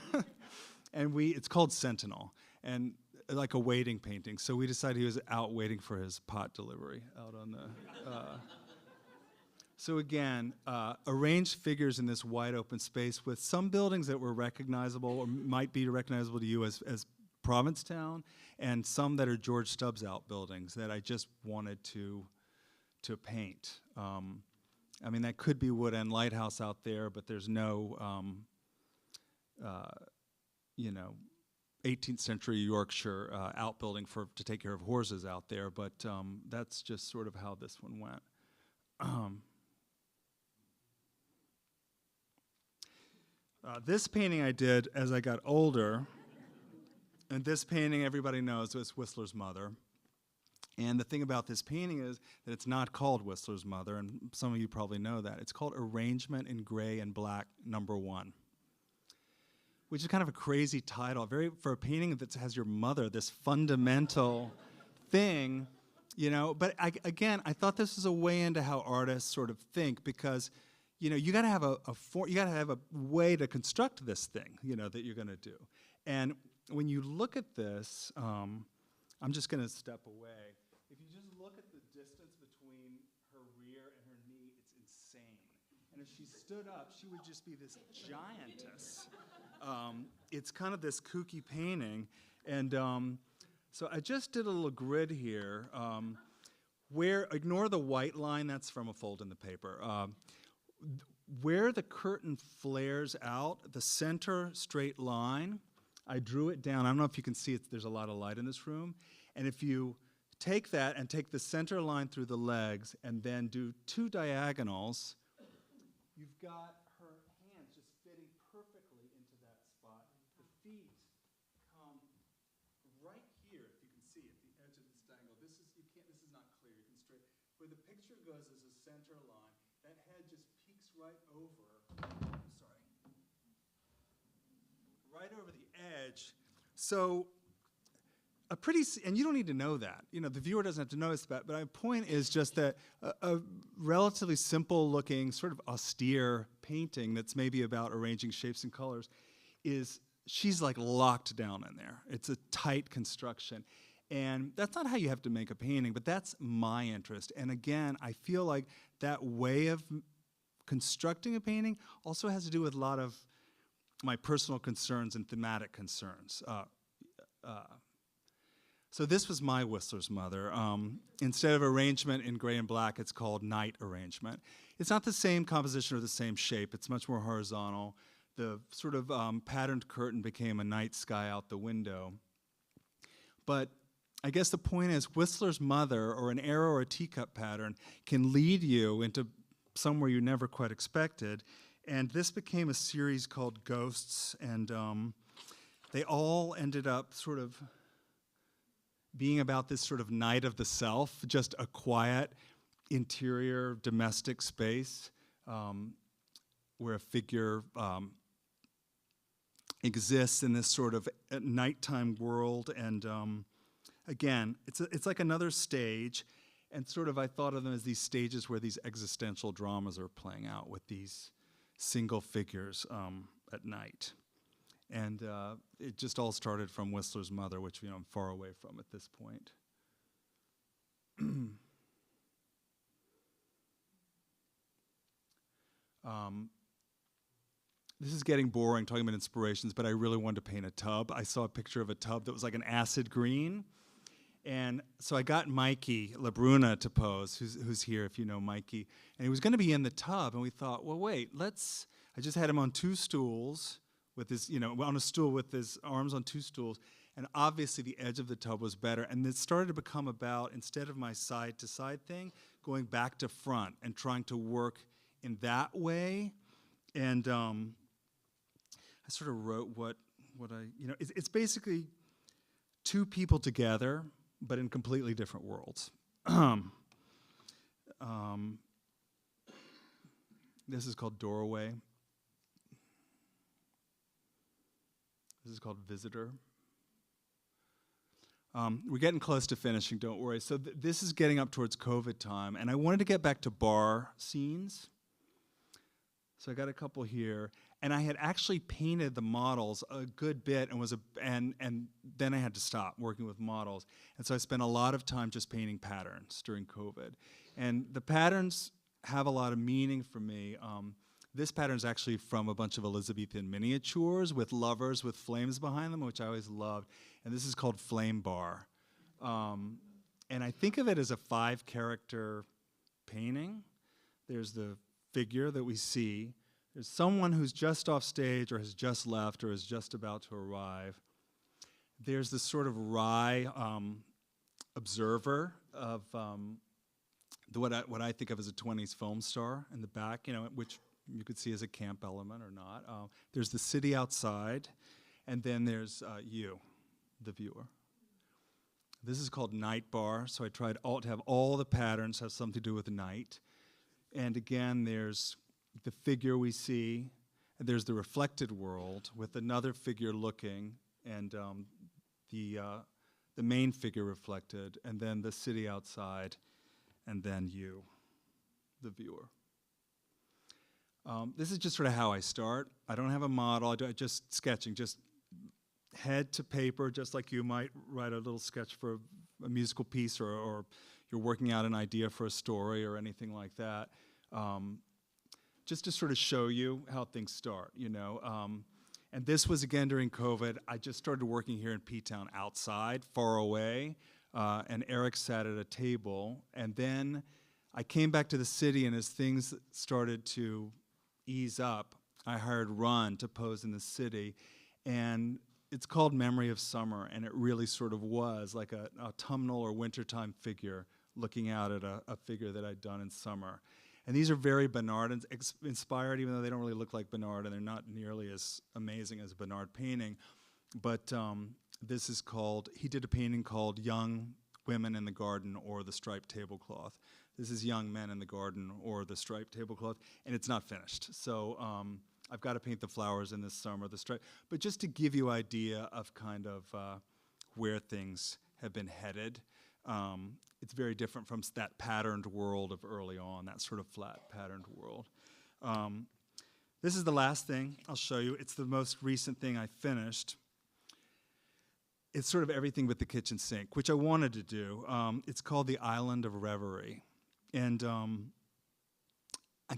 Speaker 5: it's called Sentinel, and like a waiting painting. So we decided he was out waiting for his pot delivery out on the. So again, arranged figures in this wide open space with some buildings that were recognizable or might be recognizable to you as Provincetown, and some that are George Stubbs outbuildings that I just wanted to paint. I mean, that could be Wood End Lighthouse out there, but there's no, 18th century Yorkshire outbuilding to take care of horses out there, but that's just sort of how this one went. This painting I did as I got older, and this painting everybody knows was Whistler's Mother. And the thing about this painting is that it's not called Whistler's Mother, and some of you probably know that. It's called Arrangement in Gray and Black #1, which is kind of a crazy title, for a painting that has your mother, this fundamental thing, But I thought this was a way into how artists sort of think, because you got to have a way to construct this thing, that you're going to do. And when you look at this, I'm just going to step away. If you just look at the distance between her rear and her knee, it's insane. And if she stood up, she would just be this giantess. It's kind of this kooky painting. And so I just did a little grid here where, ignore the white line, that's from a fold in the paper. Where the curtain flares out, the center straight line, I drew it down. I don't know if you can see it. There's a lot of light in this room. And if you take that and take the center line through the legs and then do 2 diagonals, you've got her hands just fitting perfectly into that spot. The feet come right here, if you can see, at the edge of this diagonal. This is not clear. You can straight. Where the picture goes is a center line. That head just peeks right over. Right over the edge. So and you don't need to know that. The viewer doesn't have to notice that, but my point is just that a relatively simple looking, sort of austere painting that's maybe about arranging shapes and colors she's like locked down in there. It's a tight construction. And that's not how you have to make a painting, but that's my interest. And again, I feel like that way of constructing a painting also has to do with a lot of my personal concerns and thematic concerns. So this was my Whistler's Mother. Instead of arrangement in gray and black, it's called night arrangement. It's not the same composition or the same shape. It's much more horizontal. The sort of patterned curtain became a night sky out the window. But I guess the point is Whistler's Mother, or an arrow or a teacup pattern, can lead you into somewhere you never quite expected. And this became a series called Ghosts, and they all ended up sort of being about this sort of night of the self, just a quiet, interior, domestic space where a figure exists in this sort of nighttime world. And again, it's like another stage, and sort of I thought of them as these stages where these existential dramas are playing out with these single figures at night. And it just all started from Whistler's Mother, which I'm far away from at this point. This is getting boring, talking about inspirations, but I really wanted to paint a tub. I saw a picture of a tub that was like an acid green. And so I got Mikey LaBruna to pose, who's here if you know Mikey. And he was going to be in the tub, and we thought, well, wait, I just had him on two stools, with his, on a stool with his arms on two stools, and obviously the edge of the tub was better. And it started to become about, instead of my side-to-side thing, going back to front and trying to work in that way. And I sort of wrote what it's basically two people together, but in completely different worlds. This is called Doorway. This is called Visitor. We're getting close to finishing, don't worry. So this is getting up towards COVID time, and I wanted to get back to bar scenes. So I got a couple here, and I had actually painted the models a good bit, and then I had to stop working with models, and so I spent a lot of time just painting patterns during COVID, and the patterns have a lot of meaning for me. This pattern is actually from a bunch of Elizabethan miniatures with lovers with flames behind them, which I always loved, and this is called Flame Bar, and I think of it as a 5-character painting. There's the figure that we see. There's someone who's just off stage or has just left or is just about to arrive. There's this sort of wry observer of what I think of as a 20s film star in the back, which you could see as a camp element or not. There's the city outside, and then there's you, the viewer. This is called Night Bar, so I tried to have all the patterns have something to do with night. And again, there's the figure we see, and there's the reflected world with another figure looking, and the main figure reflected, and then the city outside, and then you, the viewer. This is just sort of how I start. I don't have a model. I just sketching, just head to paper, just like you might write a little sketch for a musical piece, or you're working out an idea for a story or anything like that. Just to sort of show you how things start, And this was, again, during COVID. I just started working here in P-Town outside, far away, and Eric sat at a table. And then I came back to the city, and as things started to ease up, I hired Run to pose in the city. And it's called Memory of Summer, and it really sort of was like a autumnal or wintertime figure looking out at a figure that I'd done in summer. And these are very Bernard inspired, even though they don't really look like Bernard, and they're not nearly as amazing as a Bernard painting. But this is called, he did a painting called Young Women in the Garden or the Striped Tablecloth. This is Young Men in the Garden or the Striped Tablecloth, and it's not finished. So I've got to paint the flowers in this summer, the stripe. But just to give you idea of kind of where things have been headed. It's very different from that patterned world of early on, that sort of flat patterned world. This is the last thing I'll show you. It's the most recent thing I finished. it's sort of everything but the kitchen sink, which I wanted to do. It's called The Island of Reverie. And I'm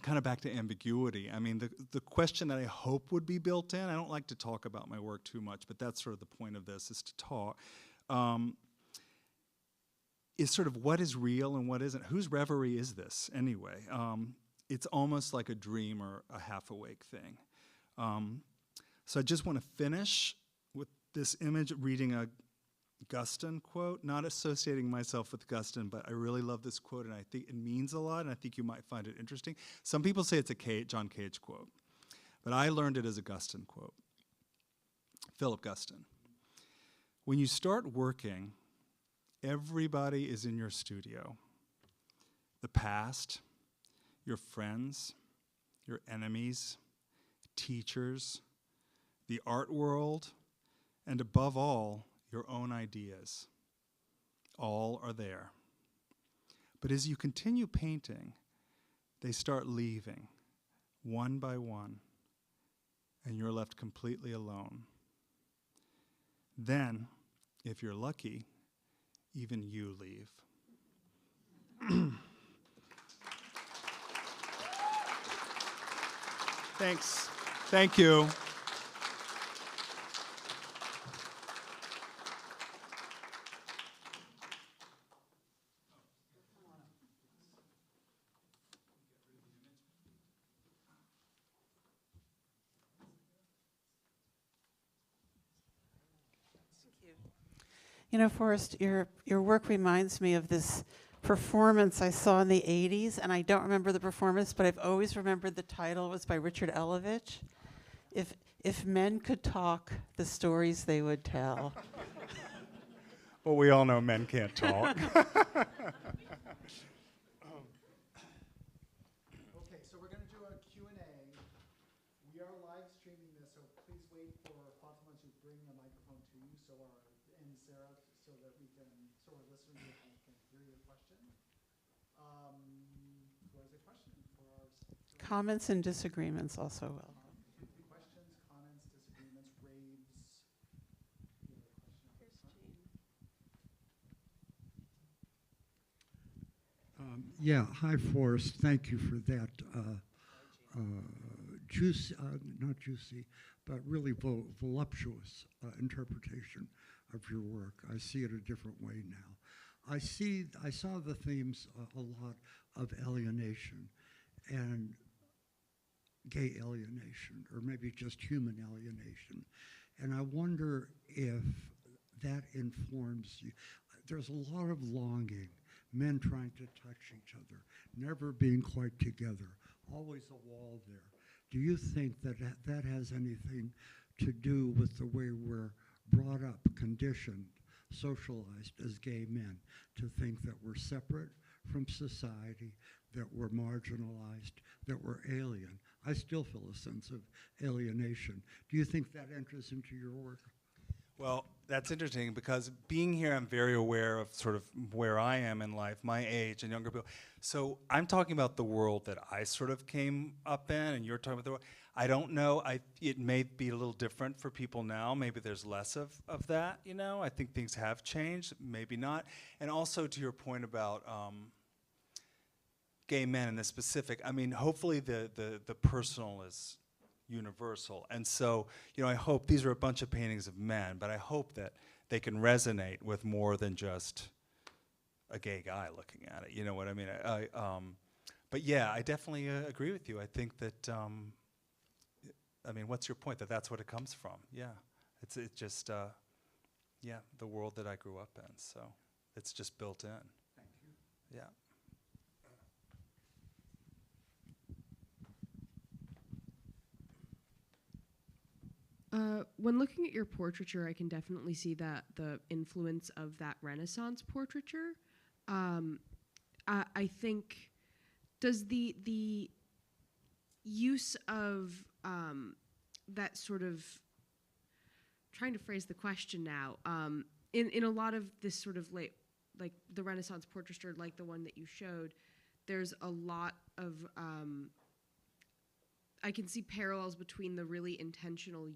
Speaker 5: kind of back to ambiguity. I mean, the question that I hope would be built in, I don't like to talk about my work too much, but that's sort of the point of this, is to talk, is sort of what is real and what isn't. Whose reverie is this, anyway? It's almost like a dream or a half-awake thing. So I just want to finish with this image, reading a Guston quote, not associating myself with Guston, but I really love this quote, and I think it means a lot, and I think you might find it interesting. Some people say it's a John Cage quote, but I learned it as a Guston quote. Philip Guston. When you start working, everybody is in your studio. The past, your friends, your enemies, teachers, the art world, and above all, your own ideas. All are there. But as you continue painting, they start leaving, one by one, and you're left completely alone. Then, if you're lucky, even you leave. Thanks. Thank you.
Speaker 3: You know, Forrest, your work reminds me of this performance I saw in the 80s, and I don't remember the performance, but I've always remembered the title. It was by Richard Elovich. If men could talk, the stories they would tell.
Speaker 5: Well, we all know men can't talk.
Speaker 1: Okay, so we're going to do a Q&A. We are live streaming this, so please wait for Fatima to bring a microphone to you, and Sarah, so that our listeners can hear your question. Who has a question for our?
Speaker 3: Comments and disagreements also will.
Speaker 1: Questions, comments, disagreements, raves. You have a question up front?
Speaker 6: Yeah, hi Forrest, thank you for that juicy, not juicy, but really voluptuous interpretation of your work. I see it a different way now. I saw the themes a lot of alienation and gay alienation, or maybe just human alienation. And I wonder if that informs you. There's a lot of longing, men trying to touch each other, never being quite together, always a wall there. Do you think that that has anything to do with the way we're brought up, conditioned, socialized as gay men, to think that we're separate from society, that we're marginalized, that we're alien? I still feel a sense of alienation. Do you think that enters into your work?
Speaker 5: Well, that's interesting, because being here, I'm very aware of sort of where I am in life, my age and younger people. So I'm talking about the world that I sort of came up in, and you're talking about the world. I don't know. It may be a little different for people now. Maybe there's less of that, you know. I think things have changed, maybe not. And also to your point about gay men in the specific, I mean, hopefully the personal is universal. And so, you know, I hope these are a bunch of paintings of men, but I hope that they can resonate with more than just a gay guy looking at it. You know what I mean? But yeah, I definitely agree with you. I think that, I mean, what's your point? That's what it comes from. Yeah, it's just, yeah, the world that I grew up in. So it's just built in.
Speaker 6: Thank you.
Speaker 5: Yeah.
Speaker 7: When looking at your portraiture, I can definitely see that the influence of that Renaissance portraiture. I think, does the use of that sort of, trying to phrase the question now, in a lot of this sort of like the Renaissance portraiture, like the one that you showed, there's a lot of I can see parallels between the really intentional,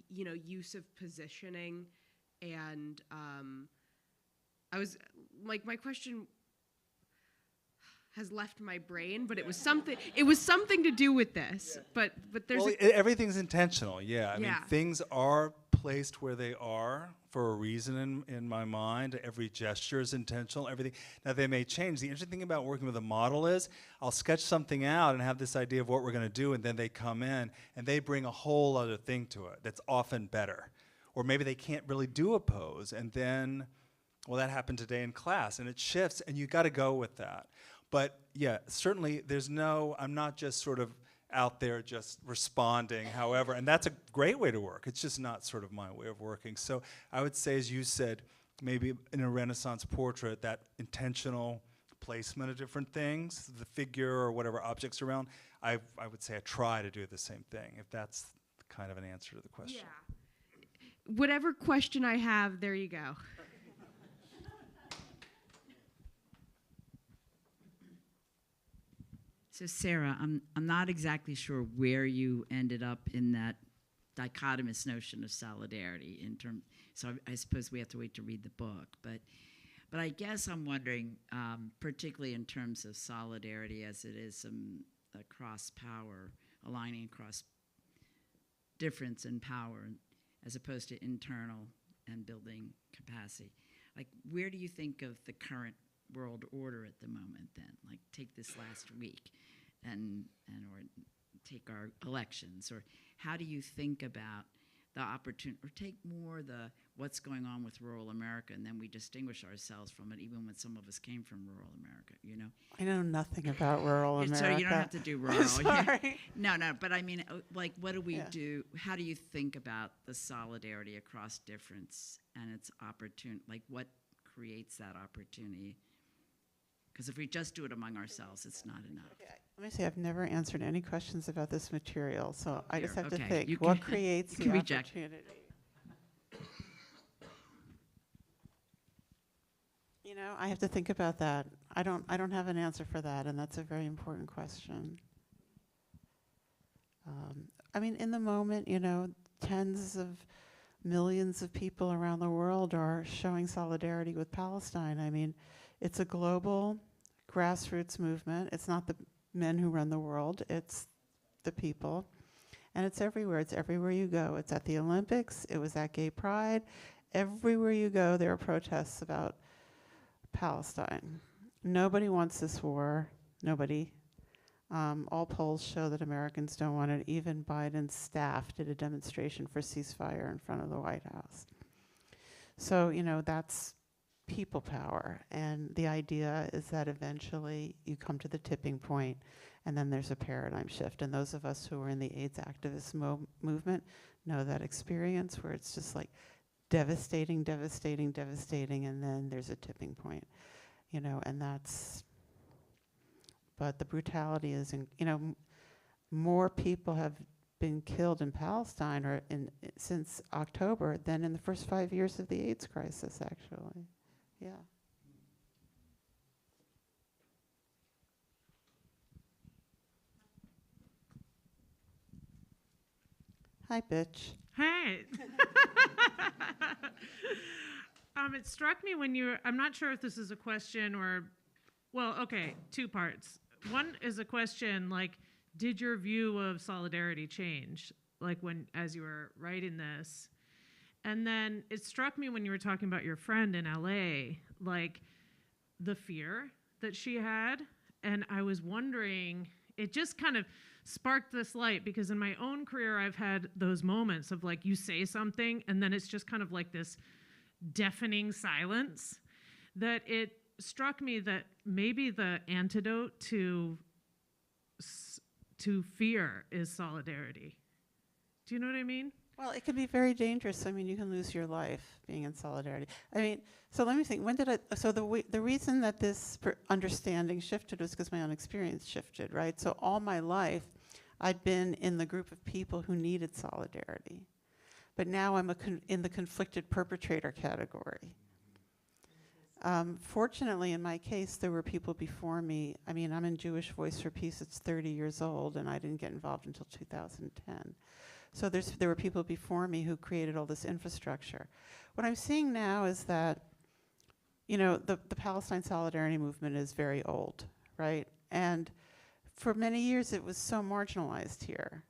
Speaker 7: use of positioning and I was like, my question has left my brain, but it was something to do with this. But there's
Speaker 5: everything's intentional. Yeah, I mean,
Speaker 7: Yeah.
Speaker 5: things are placed where they are for a reason in my mind. Every gesture is intentional. Everything. Now they may change. The interesting thing about working with a model is I'll sketch something out and have this idea of what we're going to do, and then they come in and they bring a whole other thing to it that's often better. Or maybe they can't really do a pose, and then, well, that happened today in class, and it shifts, and you got to go with that. But yeah, certainly I'm not just sort of out there just responding, however, and that's a great way to work. It's just not sort of my way of working. So I would say, as you said, maybe in a Renaissance portrait, that intentional placement of different things, the figure or whatever objects around, I would say I try to do the same thing, if that's kind of an answer to the question.
Speaker 7: Yeah. Whatever question I have, there you go.
Speaker 8: So Sarah, I'm not exactly sure where you ended up in that dichotomous notion of solidarity so I suppose we have to wait to read the book, but I guess I'm wondering, particularly in terms of solidarity as it is across power, aligning across difference in power as opposed to internal and building capacity. Like, where do you think of the current world order at the moment then? Like, take this last week or take our elections, or how do you think about the opportunity, or take more what's going on with rural America, and then we distinguish ourselves from it even when some of us came from rural America, you know?
Speaker 3: I know nothing about rural America.
Speaker 8: So you don't have to do rural.
Speaker 3: Sorry.
Speaker 8: No, but I mean, like, what do we do? How do you think about the solidarity across difference and its opportunity? Like, what creates that opportunity? Because if we just do it among ourselves, it's not enough.
Speaker 3: Okay. Let me say, I've never answered any questions about this material, so I just have to
Speaker 8: Okay, you
Speaker 3: think, what
Speaker 8: can-
Speaker 3: creates
Speaker 8: you
Speaker 3: the
Speaker 8: can reject.
Speaker 3: opportunity? You know, I have to think about that. I don't have an answer for that, and that's a very important question. I mean, in the moment, you know, tens of millions of people around the world are showing solidarity with Palestine. I mean, it's a global grassroots movement. It's not the men who run the world, it's the people. And it's everywhere. It's everywhere you go. It's at the Olympics. It was at Gay Pride. Everywhere you go, there are protests about Palestine. Nobody wants this war. Nobody. All polls show that Americans don't want it. Even Biden's staff did a demonstration for ceasefire in front of the White House. So, you know, that's people power. And the idea is that eventually you come to the tipping point, and then there's a paradigm shift. And those of us who are in the AIDS activist movement know that experience where it's just like devastating, devastating, devastating, and then there's a tipping point, you know, and that's, but the brutality is, you know, more people have been killed in Palestine or since October than in the first 5 years of the AIDS crisis, actually. Yeah. Hi, bitch.
Speaker 9: Hey. It struck me when I'm not sure if this is a question or, well, okay, two parts. One is a question like, did your view of solidarity change, like as you were writing this? And then it struck me when you were talking about your friend in LA, like the fear that she had. And I was wondering, it just kind of sparked this light, because in my own career, I've had those moments of like, you say something and then it's just kind of like this deafening silence, that it struck me that maybe the antidote to fear is solidarity. Do you know what I mean?
Speaker 3: Well, it can be very dangerous. I mean, you can lose your life being in solidarity. I mean, so let me think. So the reason that this understanding shifted was because my own experience shifted, right? So all my life, I'd been in the group of people who needed solidarity. But now I'm in the conflicted perpetrator category. Fortunately, in my case, there were people before me. I mean, I'm in Jewish Voice for Peace. It's 30 years old, and I didn't get involved until 2010. So there were people before me who created all this infrastructure. What I'm seeing now is that, you know, the Palestine Solidarity movement is very old, right? And for many years it was so marginalized here.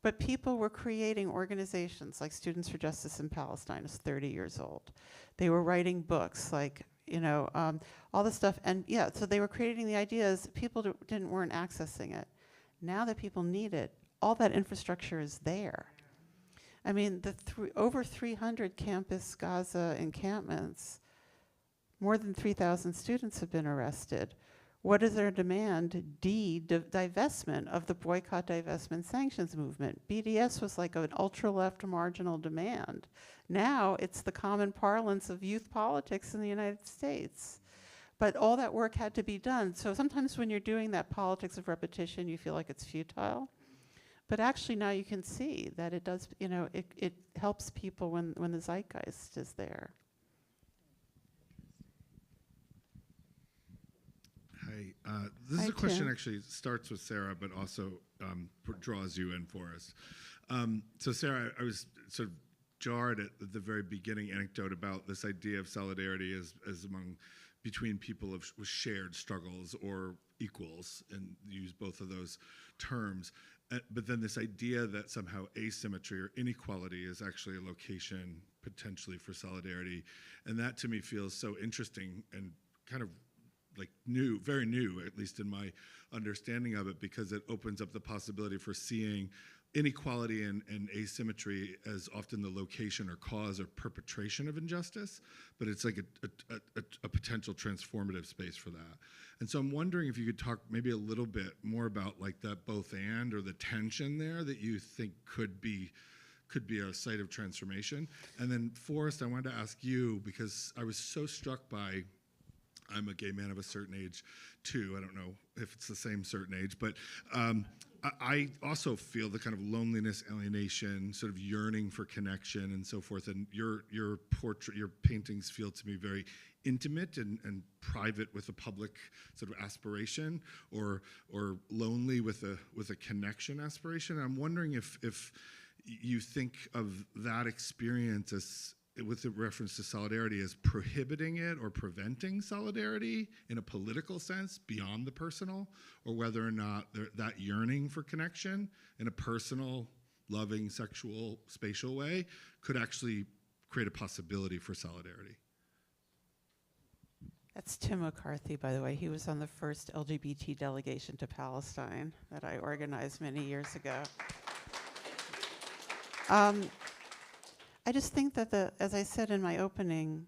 Speaker 3: But people were creating organizations like Students for Justice in Palestine is 30 years old. They were writing books like, you know, all this stuff. And yeah, so they were creating the ideas. People weren't accessing it. Now that people need it, all that infrastructure is there. I mean, over 300 campus Gaza encampments, more than 3,000 students have been arrested. What is their demand? Divestment of the boycott, divestment, sanctions movement. BDS was like an ultra-left marginal demand. Now it's the common parlance of youth politics in the United States. But all that work had to be done. So sometimes when you're doing that politics of repetition, you feel like it's futile. But actually now you can see that it does, you know, it helps people when the zeitgeist is there.
Speaker 10: Hi, this is
Speaker 3: Hi,
Speaker 10: a question
Speaker 3: Tim.
Speaker 10: actually starts with Sarah, but also draws you in for us. So Sarah, I was sort of jarred at the very beginning anecdote about this idea of solidarity as among between people with shared struggles or equals, and use both of those terms. But then this idea that somehow asymmetry or inequality is actually a location potentially for solidarity. And that to me feels so interesting and kind of like new, very new, at least in my understanding of it, because it opens up the possibility for seeing inequality and asymmetry as often the location or cause or perpetration of injustice, but it's like a potential transformative space for that. And so I'm wondering if you could talk maybe a little bit more about like that both and, or the tension there that you think could be a site of transformation. And then Forrest, I wanted to ask you, because I was so struck by, I'm a gay man of a certain age too, I don't know if it's the same certain age, but I also feel the kind of loneliness, alienation, sort of yearning for connection and so forth. And your paintings feel to me very intimate and private with a public sort of aspiration, or lonely with a connection aspiration. And I'm wondering if you think of that experience as, with reference to solidarity, as prohibiting it or preventing solidarity in a political sense beyond the personal, or whether or not that yearning for connection in a personal, loving, sexual, spatial way could actually create a possibility for solidarity.
Speaker 3: That's Tim McCarthy, by the way. He was on the first LGBT delegation to Palestine that I organized many years ago. I just think that as I said in my opening,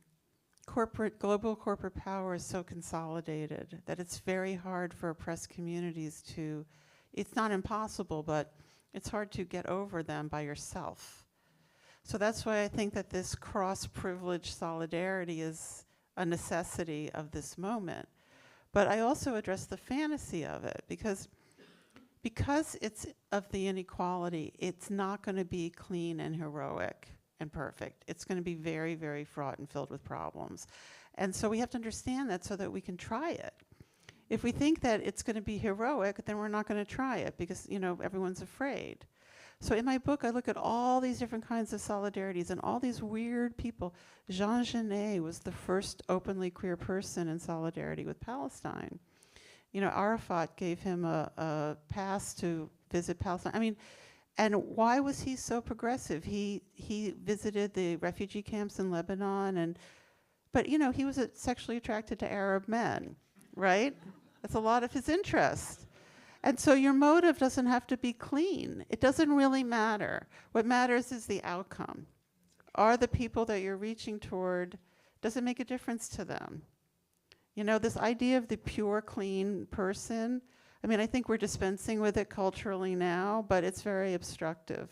Speaker 3: global corporate power is so consolidated that it's very hard for oppressed communities to, it's not impossible, but it's hard to get over them by yourself. So that's why I think that this cross-privileged solidarity is a necessity of this moment. But I also address the fantasy of it, because it's of the inequality, it's not going to be clean and heroic and perfect. It's going to be very, very fraught and filled with problems. And so we have to understand that so that we can try it. If we think that it's going to be heroic, then we're not going to try it because, you know, everyone's afraid. So in my book, I look at all these different kinds of solidarities and all these weird people. Jean Genet was the first openly queer person in solidarity with Palestine. You know, Arafat gave him a pass to visit Palestine. I mean, and why was he so progressive? He visited the refugee camps in Lebanon, but you know, he was sexually attracted to Arab men, right? That's a lot of his interest. And so your motive doesn't have to be clean. It doesn't really matter. What matters is the outcome. Are the people that you're reaching toward, does it make a difference to them? You know, this idea of the pure, clean person, I mean, I think we're dispensing with it culturally now, but it's very obstructive.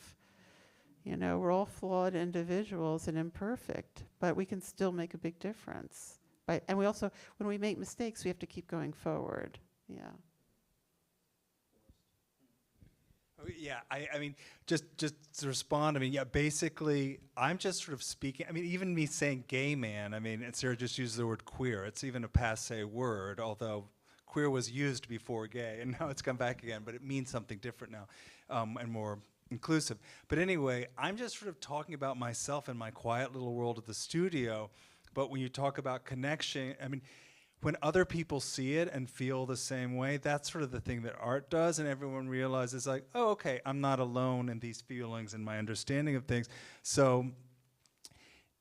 Speaker 3: You know, we're all flawed individuals and imperfect, but we can still make a big difference. Right? And we also, when we make mistakes, we have to keep going forward. Yeah.
Speaker 5: Yeah, I mean, just to respond, I mean, yeah, basically, I'm just sort of speaking, I mean, even me saying gay man, I mean, and Sarah just used the word queer. It's even a passé word, although queer was used before gay, and now it's come back again, but it means something different now, and more inclusive. But anyway, I'm just sort of talking about myself in my quiet little world at the studio. But when you talk about connection, I mean, when other people see it and feel the same way, that's sort of the thing that art does, and everyone realizes, like, oh, okay, I'm not alone in these feelings and my understanding of things. So,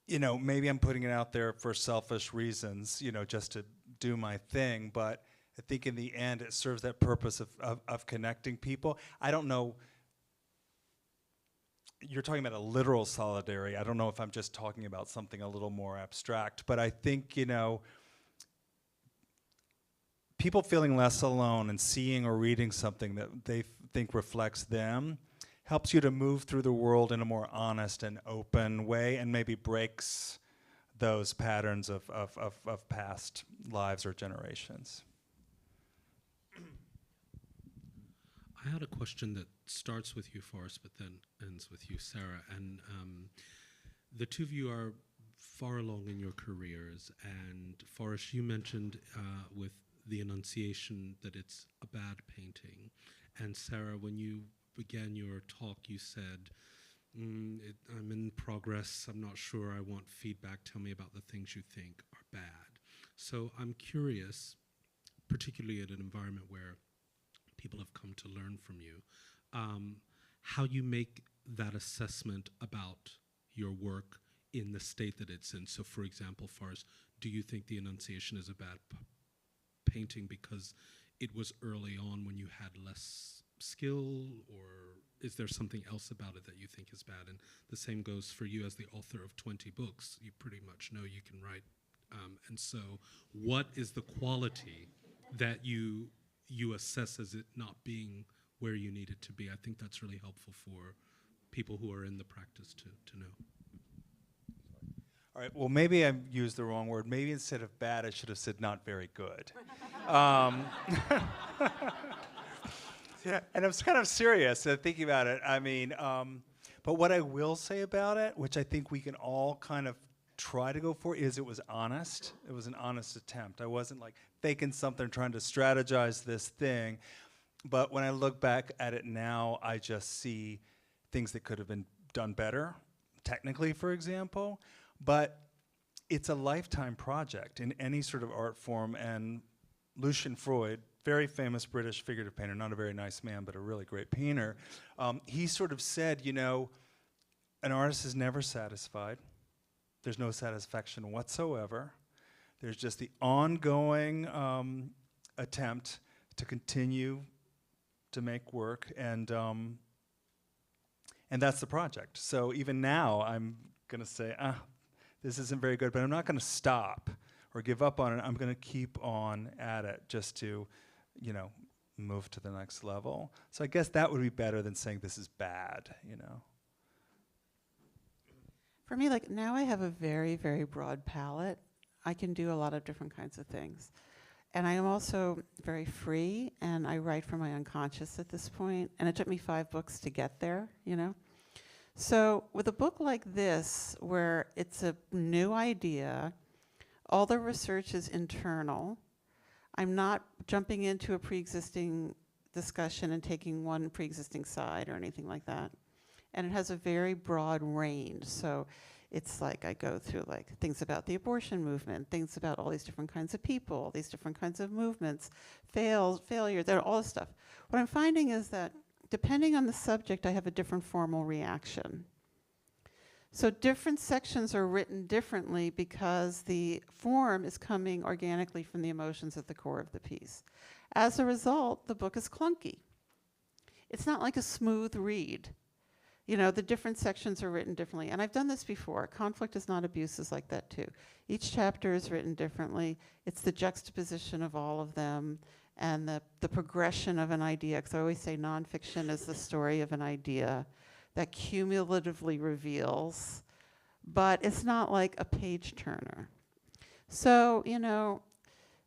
Speaker 5: you know, maybe I'm putting it out there for selfish reasons, you know, just to do my thing, but I think in the end it serves that purpose of connecting people. I don't know, you're talking about a literal solidarity. I don't know if I'm just talking about something a little more abstract, but I think, you know, people feeling less alone and seeing or reading something that they think reflects them helps you to move through the world in a more honest and open way, and maybe breaks those patterns of past lives or generations.
Speaker 11: I had a question that starts with you, Forrest, but then ends with you, Sarah. And the two of you are far along in your careers. And Forrest, you mentioned with the enunciation that it's a bad painting. And Sarah, when you began your talk, you said, I'm in progress, I'm not sure, I want feedback, tell me about the things you think are bad. So I'm curious, particularly in an environment where people have come to learn from you, how you make that assessment about your work in the state that it's in. So for example, Forrest, do you think the enunciation is a bad painting because it was early on when you had less skill, or is there something else about it that you think is bad? And the same goes for you as the author of 20 books. You pretty much know you can write. And so what is the quality that you assess as it not being where you need it to be? I think that's really helpful for people who are in the practice to know.
Speaker 5: All right, well, maybe I used the wrong word. Maybe instead of bad, I should have said not very good. Yeah, and I was kind of serious thinking about it. I mean, but what I will say about it, which I think we can all kind of try to go for, is it was honest. It was an honest attempt. I wasn't like faking something, trying to strategize this thing. But when I look back at it now, I just see things that could have been done better, technically, for example. But it's a lifetime project in any sort of art form, and Lucian Freud, very famous British figurative painter, not a very nice man, but a really great painter, he sort of said, you know, an artist is never satisfied. There's no satisfaction whatsoever. There's just the ongoing attempt to continue to make work, and that's the project. So even now, I'm gonna say, this isn't very good, but I'm not gonna stop or give up on it. I'm gonna keep on at it just to, you know, move to the next level. So I guess that would be better than saying this is bad, you know.
Speaker 3: For me, like, now I have a very, very broad palette. I can do a lot of different kinds of things. And I am also very free, and I write from my unconscious at this point, and it took me 5 books to get there, you know? So with a book like this, where it's a new idea, all the research is internal, I'm not jumping into a pre-existing discussion and taking one pre-existing side or anything like that. And it has a very broad range. So it's like I go through like things about the abortion movement, things about all these different kinds of people, these different kinds of movements, failures, all this stuff. What I'm finding is that depending on the subject, I have a different formal reaction. So different sections are written differently because the form is coming organically from the emotions at the core of the piece. As a result, the book is clunky. It's not like a smooth read. You know, the different sections are written differently. And I've done this before. Conflict is Not Abuse is like that too. Each chapter is written differently. It's the juxtaposition of all of them and the progression of an idea. Because I always say nonfiction is the story of an idea that cumulatively reveals, but it's not like a page turner. So, you know,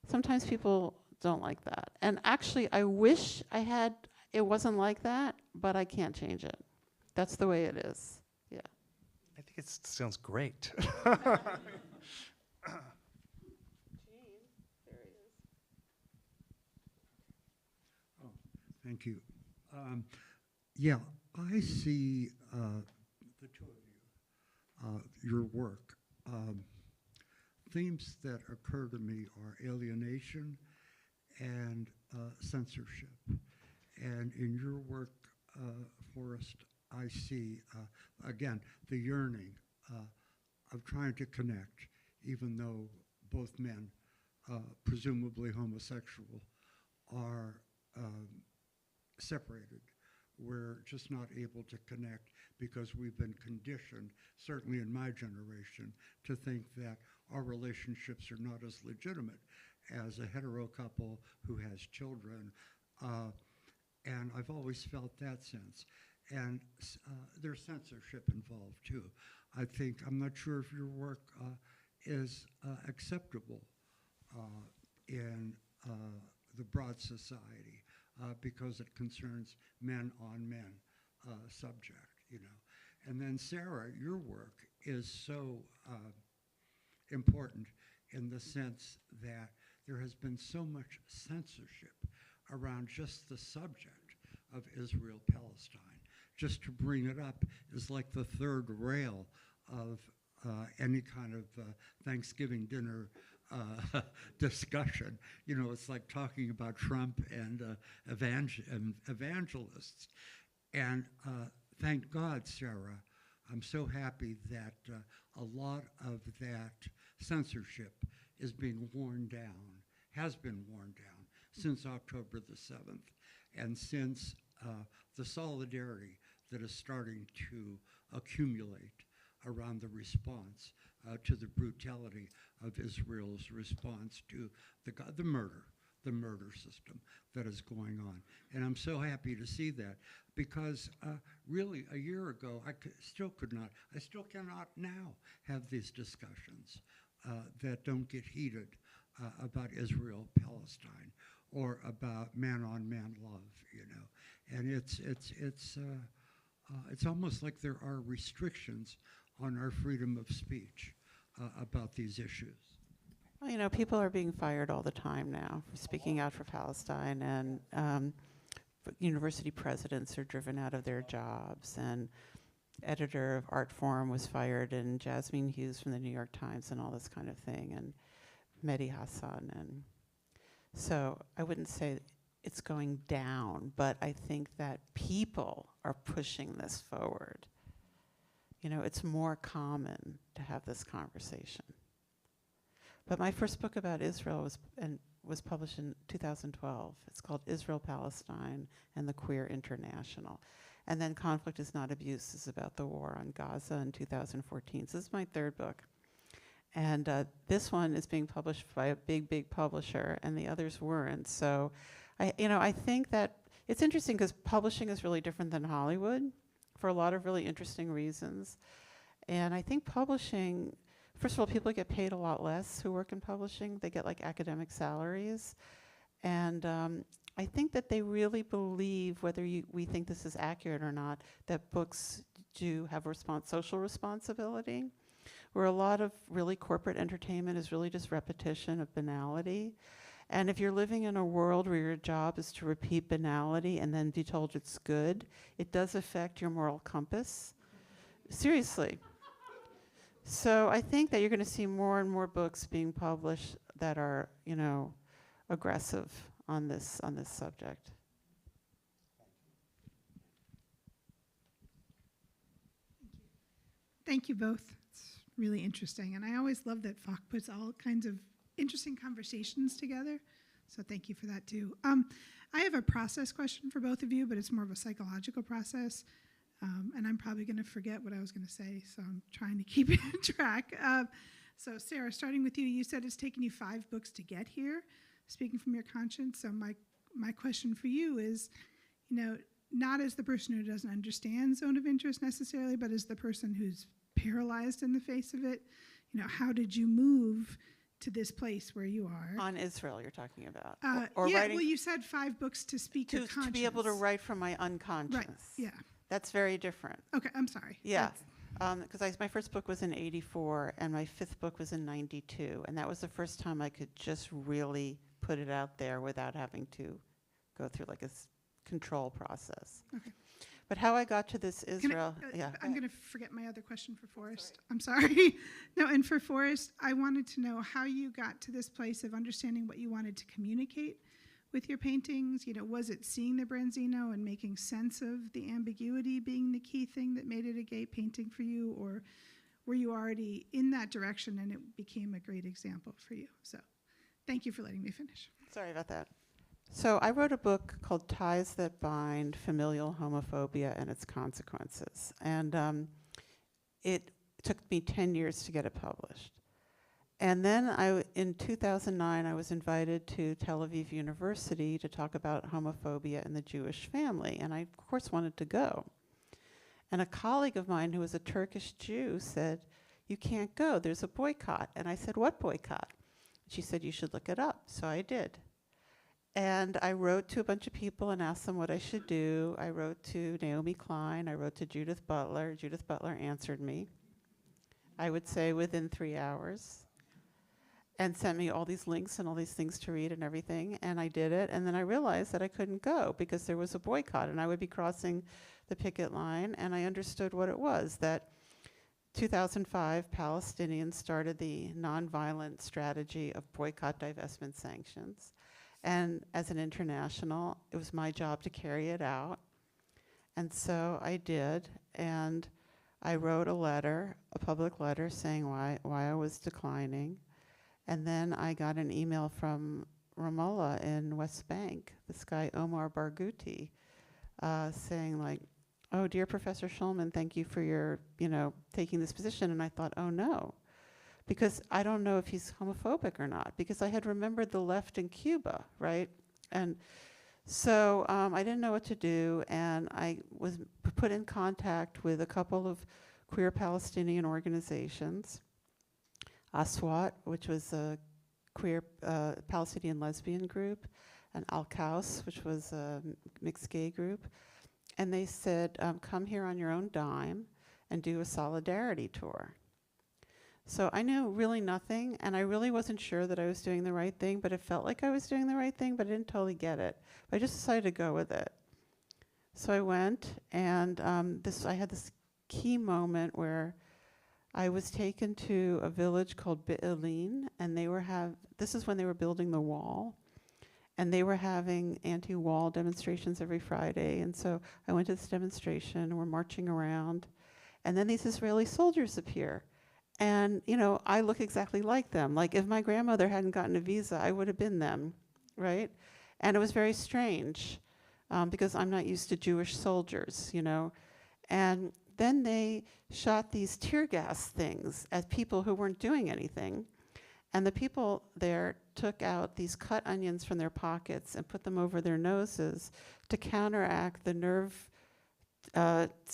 Speaker 3: sometimes people don't like that. And actually, I wish it wasn't like that, but I can't change it. That's the way it is, yeah.
Speaker 5: I think it sounds great.
Speaker 6: Thank you. Yeah, I see the two of you, your work. Themes that occur to me are alienation and censorship. And in your work, Forrest, I see, again, the yearning of trying to connect, even though both men, presumably homosexual, are separated. We're just not able to connect because we've been conditioned, certainly in my generation, to think that our relationships are not as legitimate as a hetero couple who has children. And I've always felt that sense. And there's censorship involved too. I think, I'm not sure if your work is acceptable in the broad society because it concerns men on men subject, you know. And then Sarah, your work is so important in the sense that there has been so much censorship around just the subject of Israel-Palestine. Just to bring it up is like the third rail of any kind of Thanksgiving dinner discussion. You know, it's like talking about Trump and evangelists. And thank God, Sarah, I'm so happy that a lot of that censorship is being worn down, has been worn down since October the 7th, and since the solidarity that is starting to accumulate around the response to the brutality of Israel's response to the murder system that is going on. And I'm so happy to see that because really a year ago, I still cannot now have these discussions that don't get heated about Israel-Palestine or about man-on-man love, you know. And it's almost like there are restrictions on our freedom of speech about these issues.
Speaker 3: Well, you know, people are being fired all the time now for speaking out for Palestine, and university presidents are driven out of their jobs, and editor of Art Forum was fired, and Jasmine Hughes from the New York Times, and all this kind of thing, and Mehdi Hassan. And so I wouldn't say it's going down, but I think that people are pushing this forward. You know, it's more common to have this conversation. But my first book about Israel was published in 2012. It's called Israel, Palestine, and the Queer International. And then Conflict is Not Abuse is about the war on Gaza in 2014. So this is my third book. And this one is being published by a big publisher, and the others weren't. So, I think that it's interesting because publishing is really different than Hollywood for a lot of really interesting reasons. And I think publishing, first of all, people get paid a lot less who work in publishing. They get like academic salaries. And I think that they really believe, whether we think this is accurate or not, that books do have social responsibility, where a lot of really corporate entertainment is really just repetition of banality. And if you're living in a world where your job is to repeat banality and then be told it's good, it does affect your moral compass. Seriously. So I think that you're going to see more and more books being published that are, you know, aggressive on this subject.
Speaker 12: Thank you both. It's really interesting. And I always love that Falk puts all kinds of interesting conversations together. So thank you for that too. I have a process question for both of you, but it's more of a psychological process. And I'm probably going to forget what I was going to say, so I'm trying to keep it on track. So Sarah, starting with you, you said it's taken you 5 books to get here, speaking from your conscience. So my question for you is, you know, not as the person who doesn't understand zone of interest necessarily, but as the person who's paralyzed in the face of it, you know, how did you move to this place where you are?
Speaker 3: On Israel, you're talking about.
Speaker 12: Or yeah, well, you said 5 books to speak your conscience.
Speaker 3: To be able to write from my unconscious.
Speaker 12: Right, yeah.
Speaker 3: That's very different.
Speaker 12: Okay, I'm sorry.
Speaker 3: Yeah, because my first book was in '84, and my 5th book was in '92, and that was the first time I could just really put it out there without having to go through like a control process.
Speaker 12: Okay.
Speaker 3: But how I got to this
Speaker 12: Can
Speaker 3: Israel,
Speaker 12: I'm going to forget my other question for Forrest. I'm sorry. No, and for Forrest, I wanted to know how you got to this place of understanding what you wanted to communicate with your paintings. You know, was it seeing the Branzino and making sense of the ambiguity being the key thing that made it a gay painting for you, or were you already in that direction and it became a great example for you? So thank you for letting me finish.
Speaker 3: Sorry about that. So I wrote a book called Ties That Bind, Familial Homophobia and Its Consequences. And it took me 10 years to get it published. And then in 2009, I was invited to Tel Aviv University to talk about homophobia in the Jewish family. And I, of course, wanted to go. And a colleague of mine who was a Turkish Jew said, "You can't go, there's a boycott." And I said, "What boycott?" She said, "You should look it up." So I did. And I wrote to a bunch of people and asked them what I should do. I wrote to Naomi Klein. I wrote to Judith Butler. Judith Butler answered me, I would say within 3 hours, and sent me all these links and all these things to read and everything. And I did it. And then I realized that I couldn't go because there was a boycott and I would be crossing the picket line. And I understood what it was, that 2005, Palestinians started the nonviolent strategy of boycott, divestment, sanctions. And as an international, it was my job to carry it out. And so I did. And I wrote a letter, a public letter, saying why I was declining. And then I got an email from Ramallah in West Bank, this guy Omar Barghouti, saying like, "Oh, dear Professor Schulman, thank you for your, taking this position." And I thought, oh no. Because I don't know if he's homophobic or not, because I had remembered the left in Cuba, right? And so I didn't know what to do, and I was put in contact with a couple of queer Palestinian organizations, Aswat, which was a queer Palestinian lesbian group, and Al-Kaus, which was a mixed gay group. And they said, come here on your own dime and do a solidarity tour. So I knew really nothing, and I really wasn't sure that I was doing the right thing, but it felt like I was doing the right thing, but I didn't totally get it. But I just decided to go with it. So I went, and I had this key moment where I was taken to a village called Be'elin, and this is when they were building the wall, and they were having anti-wall demonstrations every Friday, and so I went to this demonstration, and we're marching around, and then these Israeli soldiers appear. And, I look exactly like them. Like, if my grandmother hadn't gotten a visa, I would have been them, right? And it was very strange because I'm not used to Jewish soldiers, And then they shot these tear gas things at people who weren't doing anything. And the people there took out these cut onions from their pockets and put them over their noses to counteract the nerve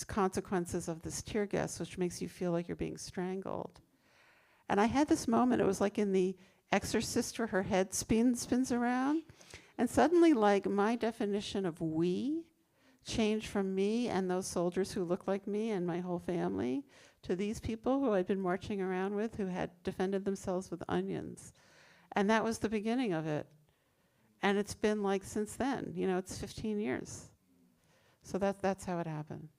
Speaker 3: consequences of this tear gas, which makes you feel like you're being strangled. And I had this moment, it was like in The Exorcist where her head spins around, and suddenly like my definition of we changed from me and those soldiers who looked like me and my whole family to these people who I'd been marching around with who had defended themselves with onions. And that was the beginning of it. And it's been like since then, it's 15 years. So that's how it happened.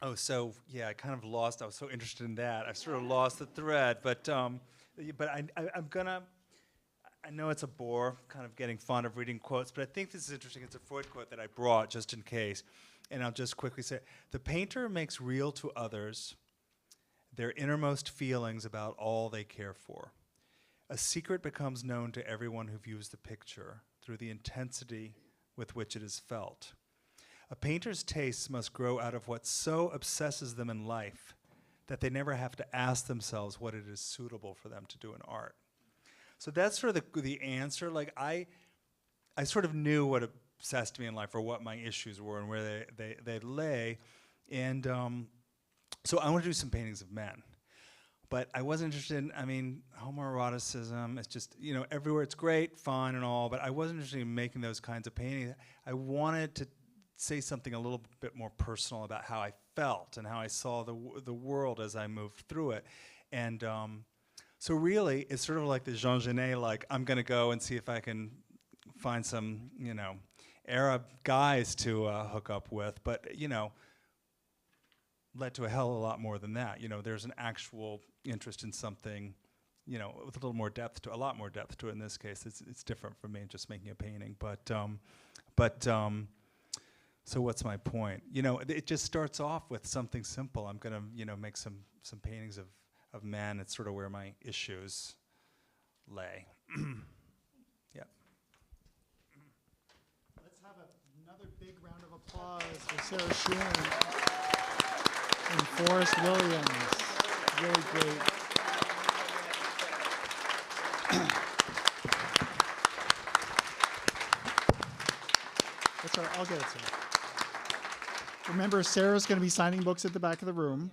Speaker 13: I kind of lost. I was so interested in that. I sort of lost the thread. But I'm gonna. I know it's a bore, kind of getting fond of reading quotes, but I think this is interesting. It's a Freud quote that I brought just in case, and I'll just quickly say: the painter makes real to others their innermost feelings about all they care for. A secret becomes known to everyone who views the picture through the intensity with which it is felt. A painter's tastes must grow out of what so obsesses them in life that they never have to ask themselves what it is suitable for them to do in art. So that's sort of the answer. Like I sort of knew what obsessed me in life or what my issues were and where they lay. And so I want to do some paintings of men. But I wasn't interested in, homoeroticism, it's just, everywhere it's great, fine and all, but I wasn't interested in making those kinds of paintings. I wanted to say something a little bit more personal about how I felt and how I saw the world as I moved through it. And So really, it's sort of like the Jean Genet, like, I'm going to go and see if I can find some, Arab guys to hook up with. But, led to a hell of a lot more than that. There's an actual interest in something, with a little more depth to, a lot more depth to it in this case. It's different from me just making a painting. So what's my point? It just starts off with something simple. I'm going to, make some paintings of men. It's sort of where my issues lay. Yeah.
Speaker 1: Let's have another big round of applause for Sarah Schulman and Forrest Williams. Really great. That's all right, I'll get it to you. Remember, Sarah's going to be signing books at the back of the room.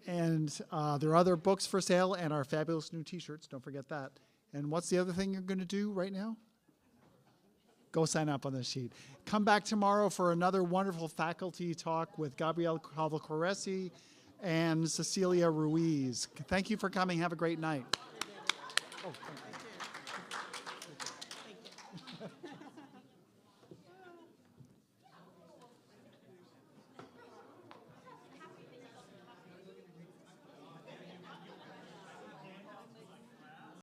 Speaker 1: And there are other books for sale and our fabulous new T-shirts. Don't forget that. And what's the other thing you're going to do right now? Go sign up on the sheet. Come back tomorrow for another wonderful faculty talk with Gabrielle Calvo-Corresi and Cecilia Ruiz. Thank you for coming. Have a great night. Oh, thank you.